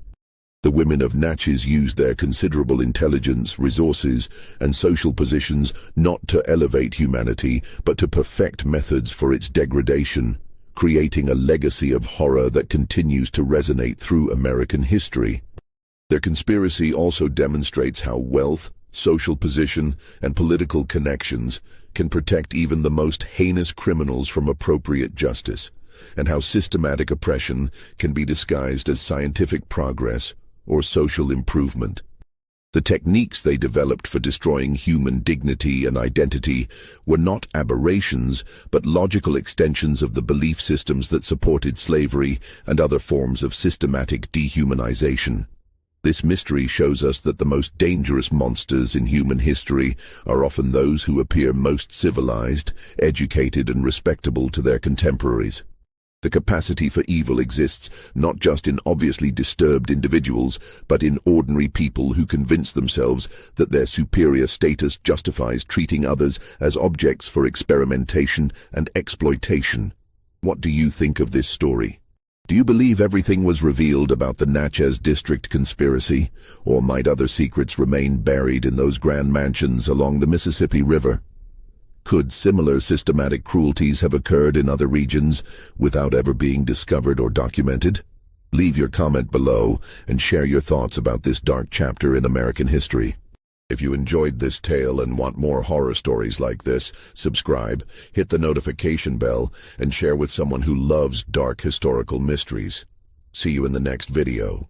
A: The women of Natchez used their considerable intelligence, resources, and social positions not to elevate humanity, but to perfect methods for its degradation, creating a legacy of horror that continues to resonate through American history. Their conspiracy also demonstrates how wealth, social position, and political connections can protect even the most heinous criminals from appropriate justice, and how systematic oppression can be disguised as scientific progress or social improvement. The techniques they developed for destroying human dignity and identity were not aberrations, but logical extensions of the belief systems that supported slavery and other forms of systematic dehumanization. This mystery shows us that the most dangerous monsters in human history are often those who appear most civilized, educated, and respectable to their contemporaries. The capacity for evil exists not just in obviously disturbed individuals, but in ordinary people who convince themselves that their superior status justifies treating others as objects for experimentation and exploitation. What do you think of this story? Do you believe everything was revealed about the Natchez District conspiracy, or might other secrets remain buried in those grand mansions along the Mississippi River? Could similar systematic cruelties have occurred in other regions without ever being discovered or documented? Leave your comment below and share your thoughts about this dark chapter in American history. If you enjoyed this tale and want more horror stories like this, subscribe, hit the notification bell, and share with someone who loves dark historical mysteries. See you in the next video.